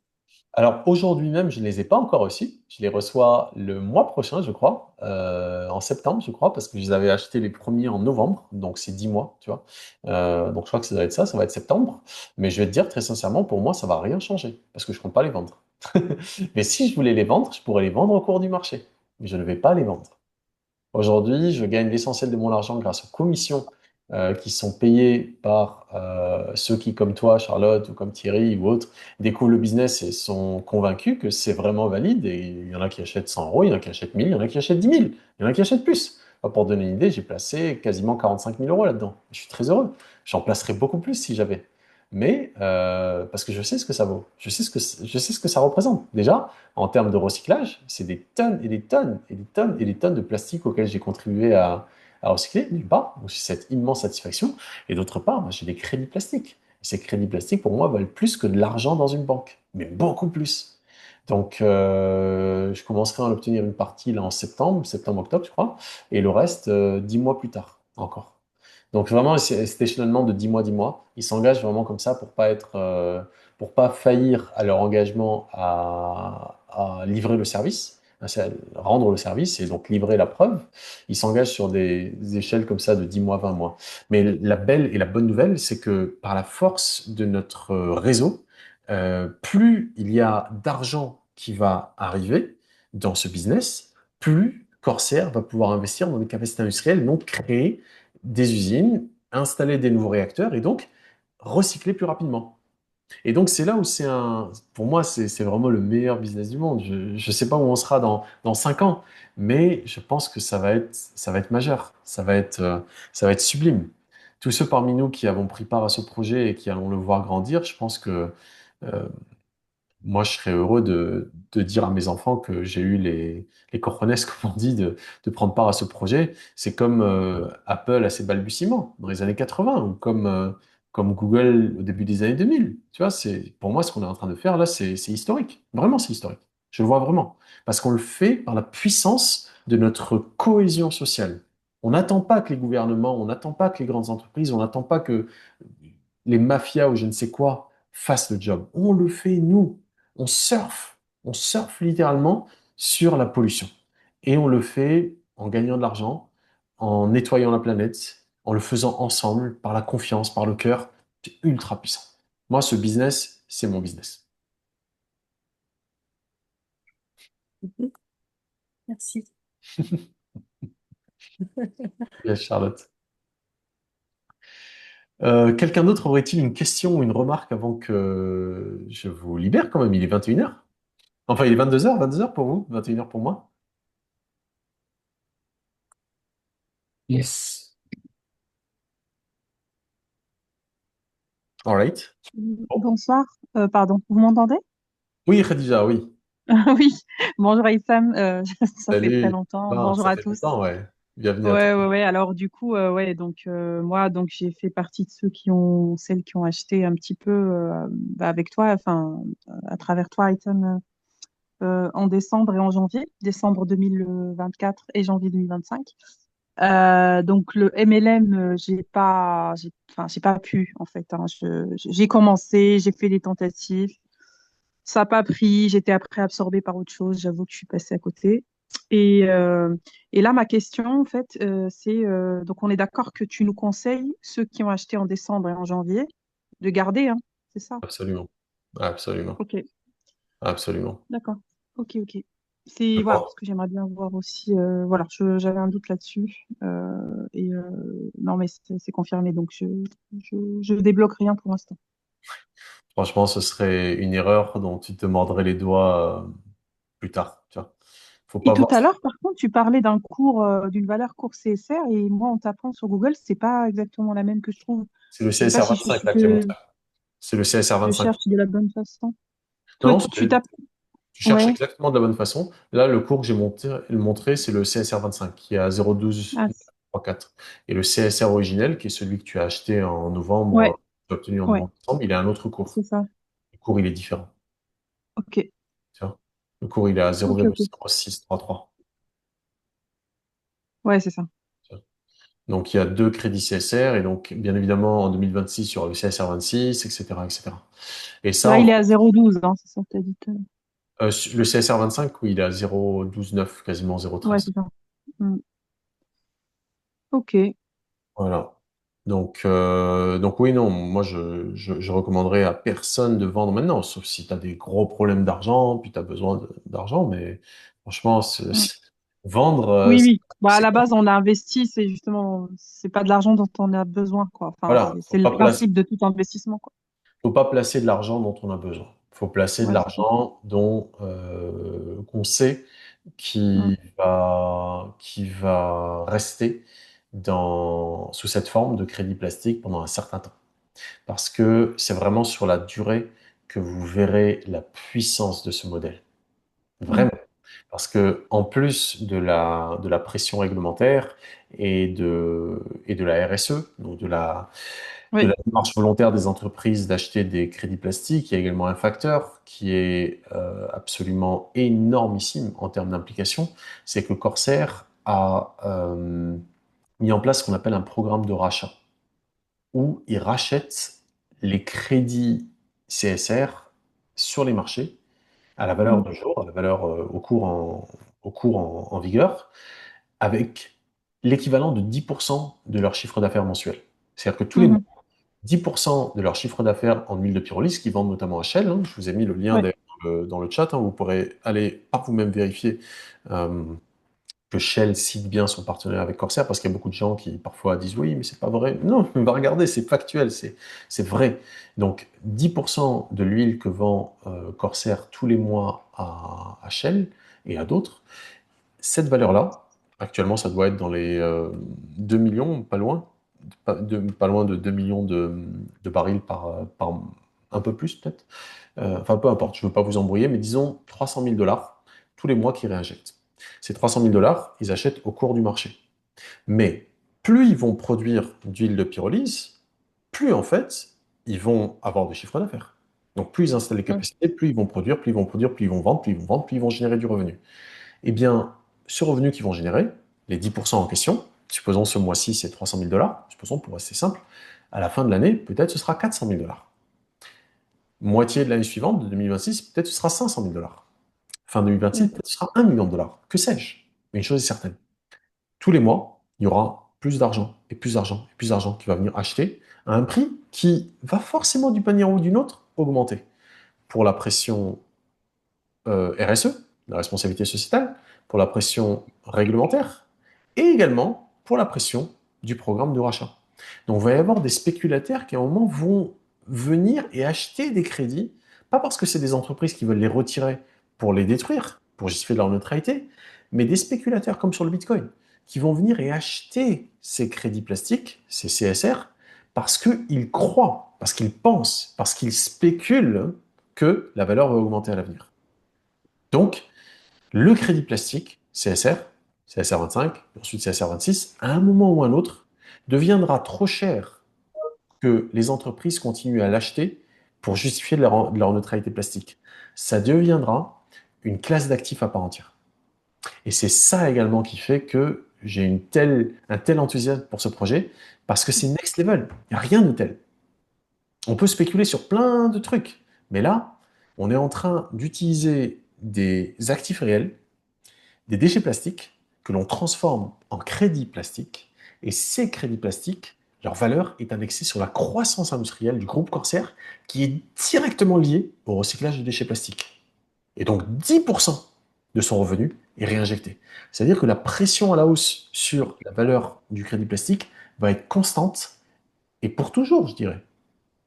Alors aujourd'hui même, je ne les ai pas encore reçus. Je les reçois le mois prochain, je crois, en septembre, je crois, parce que je les avais achetés les premiers en novembre, donc c'est 10 mois, tu vois. Donc je crois que ça doit être ça va être septembre. Mais je vais te dire très sincèrement, pour moi, ça va rien changer, parce que je compte pas les vendre. Mais si je voulais les vendre, je pourrais les vendre au cours du marché. Mais je ne vais pas les vendre. Aujourd'hui, je gagne l'essentiel de mon argent grâce aux commissions qui sont payées par ceux qui, comme toi, Charlotte, ou comme Thierry ou autres, découvrent le business et sont convaincus que c'est vraiment valide. Et il y en a qui achètent 100 euros, il y en a qui achètent 1000, il y en a qui achètent 10 000, il y en a qui achètent plus. Pour donner une idée, j'ai placé quasiment 45 000 euros là-dedans. Je suis très heureux. J'en placerais beaucoup plus si j'avais. Mais parce que je sais ce que ça vaut, je sais ce que ça représente. Déjà, en termes de recyclage, c'est des tonnes et des tonnes et des tonnes et des tonnes de plastique auxquels j'ai contribué à recycler, d'une part, donc j'ai cette immense satisfaction, et d'autre part, moi, j'ai des crédits plastiques. Et ces crédits plastiques, pour moi, valent plus que de l'argent dans une banque, mais beaucoup plus. Donc, je commencerai à en obtenir une partie là en septembre-octobre, je crois, et le reste 10 mois plus tard, encore. Donc vraiment, cet échelonnement de 10 mois, ils s'engagent vraiment comme ça pour pas faillir à leur engagement à livrer le service, rendre le service et donc livrer la preuve. Ils s'engagent sur des échelles comme ça de 10 mois, 20 mois. Mais la belle et la bonne nouvelle, c'est que par la force de notre réseau, plus il y a d'argent qui va arriver dans ce business, plus Corsair va pouvoir investir dans des capacités industrielles, donc créer des usines, installer des nouveaux réacteurs et donc recycler plus rapidement. Et donc, c'est là où pour moi, c'est vraiment le meilleur business du monde. Je ne sais pas où on sera dans 5 ans, mais je pense que ça va être majeur. Ça va être sublime. Tous ceux parmi nous qui avons pris part à ce projet et qui allons le voir grandir, je pense que euh, moi, je serais heureux de dire à mes enfants que j'ai eu les cojones, comme on dit, de prendre part à ce projet. C'est comme Apple à ses balbutiements dans les années 80 ou comme Google au début des années 2000. Tu vois, pour moi, ce qu'on est en train de faire là, c'est historique. Vraiment, c'est historique. Je le vois vraiment. Parce qu'on le fait par la puissance de notre cohésion sociale. On n'attend pas que les gouvernements, on n'attend pas que les grandes entreprises, on n'attend pas que les mafias ou je ne sais quoi fassent le job. On le fait nous. On surfe littéralement sur la pollution. Et on le fait en gagnant de l'argent, en nettoyant la planète, en le faisant ensemble, par la confiance, par le cœur. C'est ultra puissant. Moi, ce business, c'est mon business. Mhm. Merci. Yes, Charlotte. Quelqu'un d'autre aurait-il une question ou une remarque avant que je vous libère quand même? Il est 21 heures. Enfin, il est 22 heures pour vous, 21 heures pour moi. Yes. All right. Bon. Bonsoir, pardon, vous m'entendez? Oui, Khadija, oui. Oui, bonjour Aïssam, ça fait très Salut. longtemps. Ben, Bonjour ça à fait tous. longtemps, ouais. Bienvenue à toi. Ouais, ouais, ouais. Alors du coup, ouais, donc moi, donc j'ai fait partie de celles qui ont acheté un petit peu avec toi, enfin à travers toi, Aïssam, en décembre et en janvier, décembre 2024 et janvier 2025. Donc le MLM, enfin j'ai pas pu en fait, hein. J'ai commencé, j'ai fait des tentatives. Ça n'a pas pris, j'étais après absorbée par autre chose, j'avoue que je suis passée à côté. Et, euh, et là, ma question, en fait, c'est, donc on est d'accord que tu nous conseilles, ceux qui ont acheté en décembre et en janvier, de garder, hein, c'est ça? Absolument. Absolument. Ok, Absolument. d'accord. Ok, ok. Je C'est, voilà, pense. parce que j'aimerais bien voir aussi, voilà, j'avais un doute là-dessus. Non, mais c'est confirmé, donc je débloque rien pour l'instant. Franchement, ce serait une erreur dont tu te mordrais les doigts plus tard. Tu vois. Faut Et pas tout voir. à l'heure, par contre, tu parlais d'un cours, d'une valeur cours CSR, et moi, en tapant sur Google, c'est pas exactement la même que je trouve. C'est le Je sais pas CSR si 25 là qui est monté. C'est le CSR je 25. cherche de la bonne façon. Non, Toi, non, tu tapes. tu cherches Ouais. exactement de la bonne façon. Là, le cours que j'ai montré, c'est le CSR 25 qui est à Ah, 0,1234. Et le CSR originel, qui est celui que tu as acheté en novembre, ouais, tu as obtenu en ouais, novembre-décembre, il est à un autre cours. c'est ça. Le cours, il est différent. Ok, Tu vois. Le cours, il est à ok, ok. 0,0633. Ouais, c'est ça. Donc, il y a deux crédits CSR et donc, bien évidemment, en 2026, il y aura le CSR 26, etc., etc. Et ça, Là, il est à 0,12, hein, c'est ça que t'as dit tout à l'heure. le CSR 25, oui, il est à 0,129, quasiment Ouais, 0,13. c'est ça. Hmm. Ok. Voilà. Donc oui, non, moi, je recommanderais à personne de vendre maintenant, sauf si tu as des gros problèmes d'argent, puis tu as besoin d'argent, mais franchement, Hmm. vendre, Oui, oui. Bah, à c'est la quoi? base, on a investi, c'est justement, c'est pas de l'argent dont on a besoin, quoi. Enfin, Voilà, c'est le principe de tout investissement, quoi. faut pas placer de l'argent dont on a besoin. Faut placer de Ouais, c'est ça. l'argent dont qu'on sait Hmm. qui va rester sous cette forme de crédit plastique pendant un certain temps. Parce que c'est vraiment sur la durée que vous verrez la puissance de ce modèle. Hmm. Vraiment. Parce que en plus de la pression réglementaire et de la RSE, donc de Oui. la démarche volontaire des entreprises d'acheter des crédits plastiques, il y a également un facteur qui est absolument énormissime en termes d'implication, c'est que Corsair a mis en place ce qu'on appelle un programme de rachat, où ils rachètent les crédits CSR sur les marchés à la valeur Hmm. de jour, à la valeur au cours en vigueur, avec l'équivalent de 10% de leur chiffre d'affaires mensuel. C'est-à-dire que tous les mois, Mhm. 10% de leur chiffre d'affaires en huile de pyrolyse qu'ils vendent notamment à Shell, hein. Je vous ai mis le lien Ouais. d'ailleurs dans le chat, hein. Vous pourrez aller par vous-même vérifier euh, que Shell cite bien son partenariat avec Corsair, parce qu'il y a beaucoup de gens qui parfois disent oui, mais c'est pas vrai. Non, va regarder, c'est factuel, c'est vrai. Donc 10% de l'huile que vend Corsair tous les mois à Shell et à d'autres, cette valeur-là, actuellement ça doit être dans les 2 millions, pas loin, pas loin de 2 millions de barils par un peu plus peut-être. Enfin, peu importe, je ne veux pas vous embrouiller, mais disons 300 000 dollars tous les mois qu'ils réinjectent. Ces 300 000 dollars, ils achètent au cours du marché. Mais plus ils vont produire d'huile de pyrolyse, plus en fait, ils vont avoir de chiffre d'affaires. Donc plus ils installent les Mm. capacités, plus ils vont produire, plus ils vont produire, plus ils vont vendre, plus ils vont vendre, plus ils vont générer du revenu. Eh bien, ce revenu qu'ils vont générer, les 10% en question, supposons ce mois-ci c'est 300 000 dollars, supposons pour rester simple, à la fin de l'année, peut-être ce sera 400 000 dollars. Moitié de l'année suivante, de 2026, peut-être ce sera 500 000 dollars. Fin 2026, Mm. peut-être ce sera 1 million de dollars. Que sais-je? Mais une chose est certaine. Tous les mois, il y aura plus d'argent, et plus d'argent, et plus d'argent qui va venir acheter à un prix qui va forcément d'une manière ou d'une autre augmenter. Pour la pression RSE, la responsabilité sociétale, pour la pression réglementaire, et également pour la pression du programme de rachat. Donc il va y avoir des spéculateurs qui à un moment vont venir et acheter des crédits, pas parce que c'est des entreprises qui veulent les retirer pour les détruire, pour justifier leur neutralité, mais des spéculateurs comme sur le Bitcoin, qui vont venir et acheter ces crédits plastiques, ces CSR, parce qu'ils croient, parce qu'ils pensent, parce qu'ils spéculent que la valeur va augmenter à l'avenir. Donc, le crédit plastique, CSR, CSR25, ensuite CSR26, à un moment ou un autre, deviendra trop cher que les entreprises continuent à l'acheter pour justifier de leur neutralité plastique. Ça deviendra une classe d'actifs à part entière. Et c'est ça également qui fait que j'ai un tel enthousiasme pour ce projet, parce que c'est next level. Il n'y a rien de tel. On peut spéculer sur plein de trucs, mais là, on est en train d'utiliser des actifs réels, des déchets plastiques que l'on transforme en crédits plastiques. Et ces crédits plastiques, leur valeur est indexée sur la croissance industrielle du groupe Corsair, qui est directement liée au recyclage de déchets plastiques. Et donc 10% de son revenu est réinjecté. C'est-à-dire que la pression à la hausse sur la valeur du crédit plastique va être constante et pour toujours, je dirais.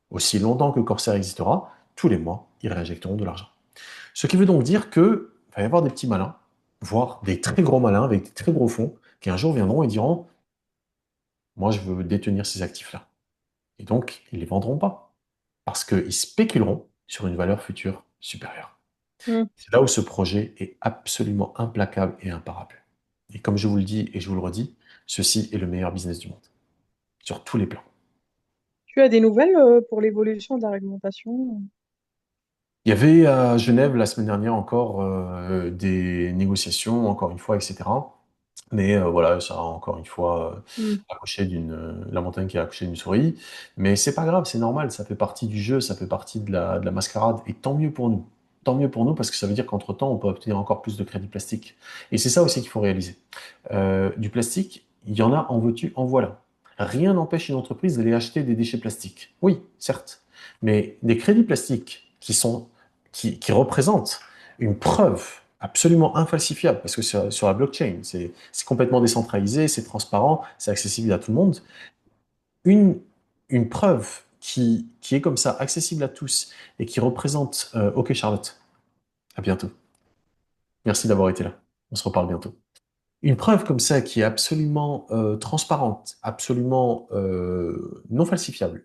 Aussi longtemps que Corsair existera, tous les mois, ils réinjecteront de l'argent. Ce qui veut donc dire qu'il va y avoir des petits malins, voire des très gros malins avec des très gros fonds, qui un jour viendront et diront, moi je veux détenir ces actifs-là. Et donc, ils ne les vendront pas, parce qu'ils spéculeront sur une valeur future supérieure. Mm. C'est là où ce projet est absolument implacable et imparable. Et comme je vous le dis et je vous le redis, ceci est le meilleur business du monde, sur tous les plans. Tu as des nouvelles pour l'évolution de la réglementation? Il y avait à Genève la semaine dernière encore des négociations, encore une fois, etc. Mais voilà, ça a encore une fois Mm. accouché la montagne qui a accouché d'une souris. Mais c'est pas grave, c'est normal, ça fait partie du jeu, ça fait partie de la mascarade. Et tant mieux pour nous. Tant mieux pour nous parce que ça veut dire qu'entre-temps, on peut obtenir encore plus de crédits plastiques. Et c'est ça aussi qu'il faut réaliser. Du plastique, il y en a en veux-tu, en voilà. Rien n'empêche une entreprise d'aller acheter des déchets plastiques. Oui, certes. Mais des crédits plastiques qui représentent une preuve absolument infalsifiable, parce que sur la blockchain, c'est complètement décentralisé, c'est transparent, c'est accessible à tout le monde. Une, une preuve qui est comme ça, accessible à tous, et qui représente... ok Charlotte, à bientôt. Merci d'avoir été là. On se reparle bientôt. Une preuve comme ça qui est absolument transparente, absolument non falsifiable.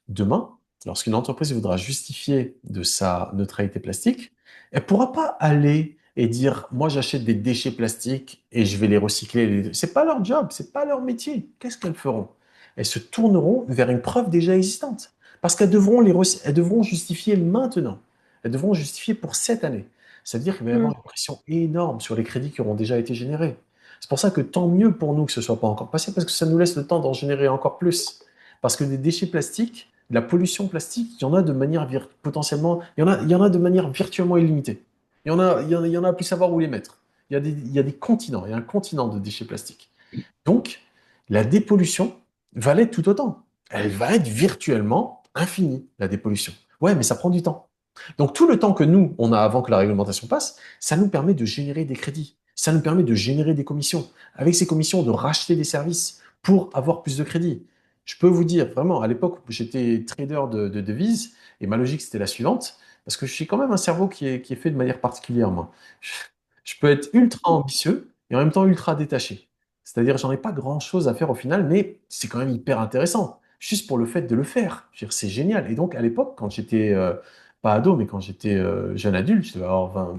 Demain, lorsqu'une entreprise voudra justifier de sa neutralité plastique, elle ne pourra pas aller et dire moi j'achète des déchets plastiques et je vais les recycler. C'est pas leur job, c'est pas leur métier. Qu'est-ce qu'elles feront? Elles se tourneront vers une preuve déjà existante parce elles devront justifier maintenant. Elles devront justifier pour cette année. Ça veut dire qu'il va y avoir Mm. une pression énorme sur les crédits qui auront déjà été générés. C'est pour ça que tant mieux pour nous que ce ne soit pas encore passé, parce que ça nous laisse le temps d'en générer encore plus. Parce que des déchets plastiques, de la pollution plastique, il y en a de manière potentiellement, il y en a de manière virtuellement illimitée. Il y en a à plus savoir où les mettre. Il y a des continents, il y a un continent de déchets plastiques. Donc, la dépollution va l'être tout autant. elle va être virtuellement infinie, la dépollution. Ouais, mais ça prend du temps. Donc tout le temps que nous, on a avant que la réglementation passe, ça nous permet de générer des crédits, ça nous permet de générer des commissions. Avec ces commissions, de racheter des services pour avoir plus de crédits. Je peux vous dire, vraiment, à l'époque où j'étais trader de devises, et ma logique c'était la suivante, parce que je suis quand même un cerveau qui est fait de manière particulière, moi. Je, je peux être ultra ambitieux et en même temps ultra détaché. C'est-à-dire, j'en ai pas grand-chose à faire au final, mais c'est quand même hyper intéressant, juste pour le fait de le faire. Je veux dire, c'est génial. Et donc, à l'époque, quand j'étais pas ado, mais quand j'étais jeune adulte, je devais avoir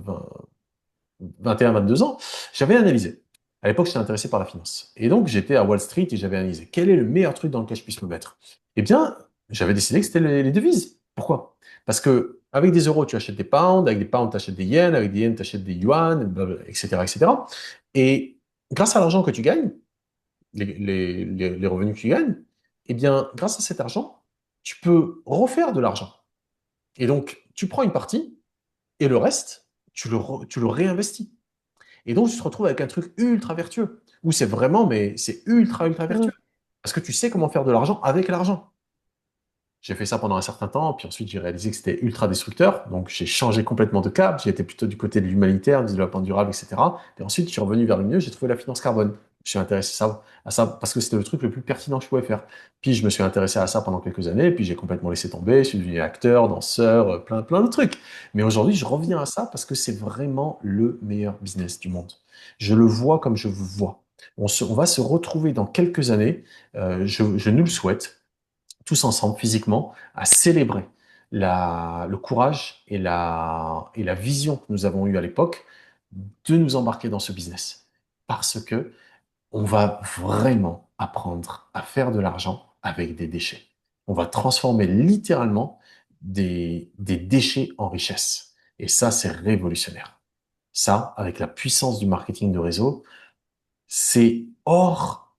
21, 22 ans, j'avais analysé. À l'époque, j'étais intéressé par la finance. Et donc, j'étais à Wall Street et j'avais analysé quel est le meilleur truc dans lequel je puisse me mettre. Eh bien, j'avais décidé que c'était les devises. Pourquoi? Parce que avec des euros, tu achètes des pounds, avec des pounds, tu achètes des yens, avec des yens, tu achètes des yuan, blablabla, etc., etc. Et grâce à l'argent que tu gagnes, les revenus que tu gagnes, eh bien, grâce à cet argent, tu peux refaire de l'argent. Et donc, tu prends une partie et le reste, tu le réinvestis. Et donc, tu te retrouves avec un truc ultra vertueux, où c'est vraiment, mais c'est ultra, ultra Mm. vertueux. Parce que tu sais comment faire de l'argent avec l'argent. J'ai fait ça pendant un certain temps, puis ensuite j'ai réalisé que c'était ultra destructeur, donc j'ai changé complètement de cap, j'ai été plutôt du côté de l'humanitaire, du développement durable, etc. Et ensuite, je suis revenu vers le milieu, j'ai trouvé la finance carbone. Je suis intéressé à ça parce que c'était le truc le plus pertinent que je pouvais faire. Puis je me suis intéressé à ça pendant quelques années, puis j'ai complètement laissé tomber, je suis devenu acteur, danseur, plein de trucs. Mais aujourd'hui, je reviens à ça parce que c'est vraiment le meilleur business du monde. Je le vois comme je vous vois. On va se retrouver dans quelques années, je nous le souhaite, tous ensemble, physiquement, à célébrer le courage et la vision que nous avons eue à l'époque de nous embarquer dans ce business. Parce que on va vraiment apprendre à faire de l'argent avec des déchets. On va transformer littéralement des déchets en richesse. Et ça, c'est révolutionnaire. Ça, avec la puissance du marketing de réseau, c'est hors,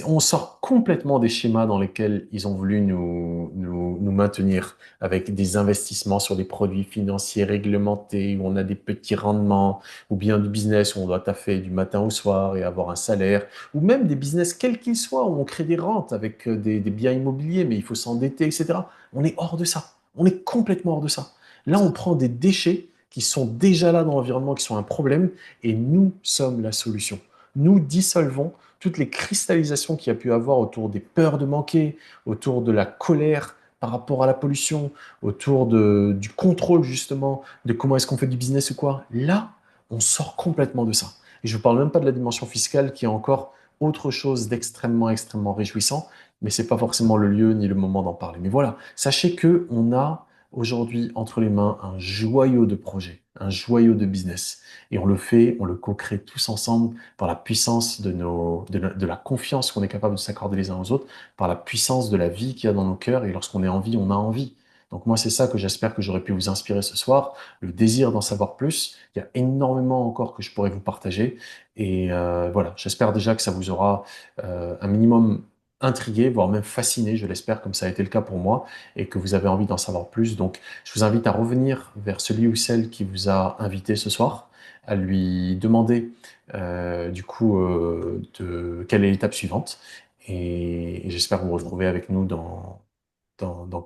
on sort complètement des schémas dans lesquels ils ont voulu nous maintenir avec des investissements sur des produits financiers réglementés où on a des petits rendements, ou bien du business où on doit taffer du matin au soir et avoir un salaire, ou même des business quels qu'ils soient où on crée des rentes avec des biens immobiliers, mais il faut s'endetter, etc. On est hors de ça. On est complètement hors de ça. Là, on prend des déchets qui sont déjà là dans l'environnement, qui sont un problème, et nous sommes la solution. Nous dissolvons toutes les cristallisations qu'il y a pu avoir autour des peurs de manquer, autour de la colère par rapport à la pollution, autour du contrôle justement de comment est-ce qu'on fait du business ou quoi. Là, on sort complètement de ça. Et je ne vous parle même pas de la dimension fiscale qui est encore autre chose d'extrêmement, extrêmement réjouissant, mais c'est pas forcément le lieu ni le moment d'en parler. Mais voilà, sachez que on a aujourd'hui entre les mains un joyau de projet, un joyau de business. Et on le fait, on le co-crée tous ensemble par la puissance de la confiance qu'on est capable de s'accorder les uns aux autres, par la puissance de la vie qu'il y a dans nos cœurs. Et lorsqu'on est en vie, on a envie. Donc moi, c'est ça que j'espère que j'aurais pu vous inspirer ce soir, le désir d'en savoir plus. Il y a énormément encore que je pourrais vous partager. Et voilà, j'espère déjà que ça vous aura un minimum intrigué, voire même fasciné, je l'espère, comme ça a été le cas pour moi, et que vous avez envie d'en savoir plus. Donc, je vous invite à revenir vers celui ou celle qui vous a invité ce soir, à lui demander quelle est l'étape suivante. Et j'espère vous retrouver avec nous dans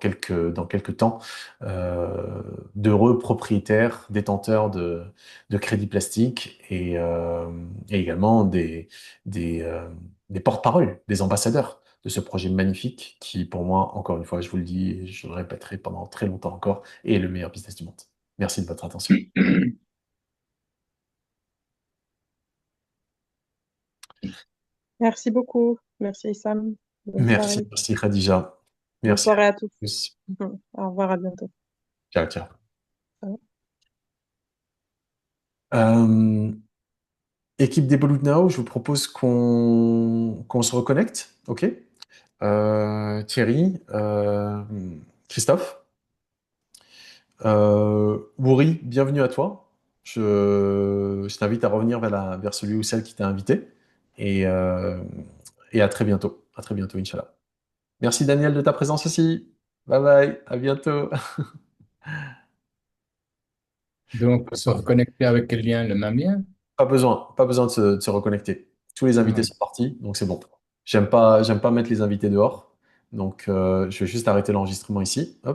quelques temps, d'heureux propriétaires, détenteurs de crédits plastiques et également des, euh, des porte-paroles, des ambassadeurs de ce projet magnifique qui, pour moi, encore une fois, je vous le dis et je le répéterai pendant très longtemps encore, est le meilleur business du monde. Merci de votre attention. Merci beaucoup. Merci, Sam. Bonne Merci, soirée. merci Khadija. Bonne Merci à soirée à tous. tous. Au revoir, à bientôt. Ciao, ciao. Au revoir. Euh, Équipe des Bollout Now, je vous propose qu'on se reconnecte, ok? Thierry, Christophe, Wouri, bienvenue à toi. Je t'invite à revenir vers celui ou celle qui t'a invité. Et, euh, et à très bientôt. À très bientôt, Inch'Allah. Merci Daniel de ta présence aussi. Bye bye, à bientôt. Donc, se reconnecter avec quel lien? Le même lien? Pas besoin de se reconnecter. Tous les invités Ah, sont partis, donc c'est bon. J'aime pas mettre les invités dehors. Donc, je vais juste arrêter l'enregistrement ici. Hop.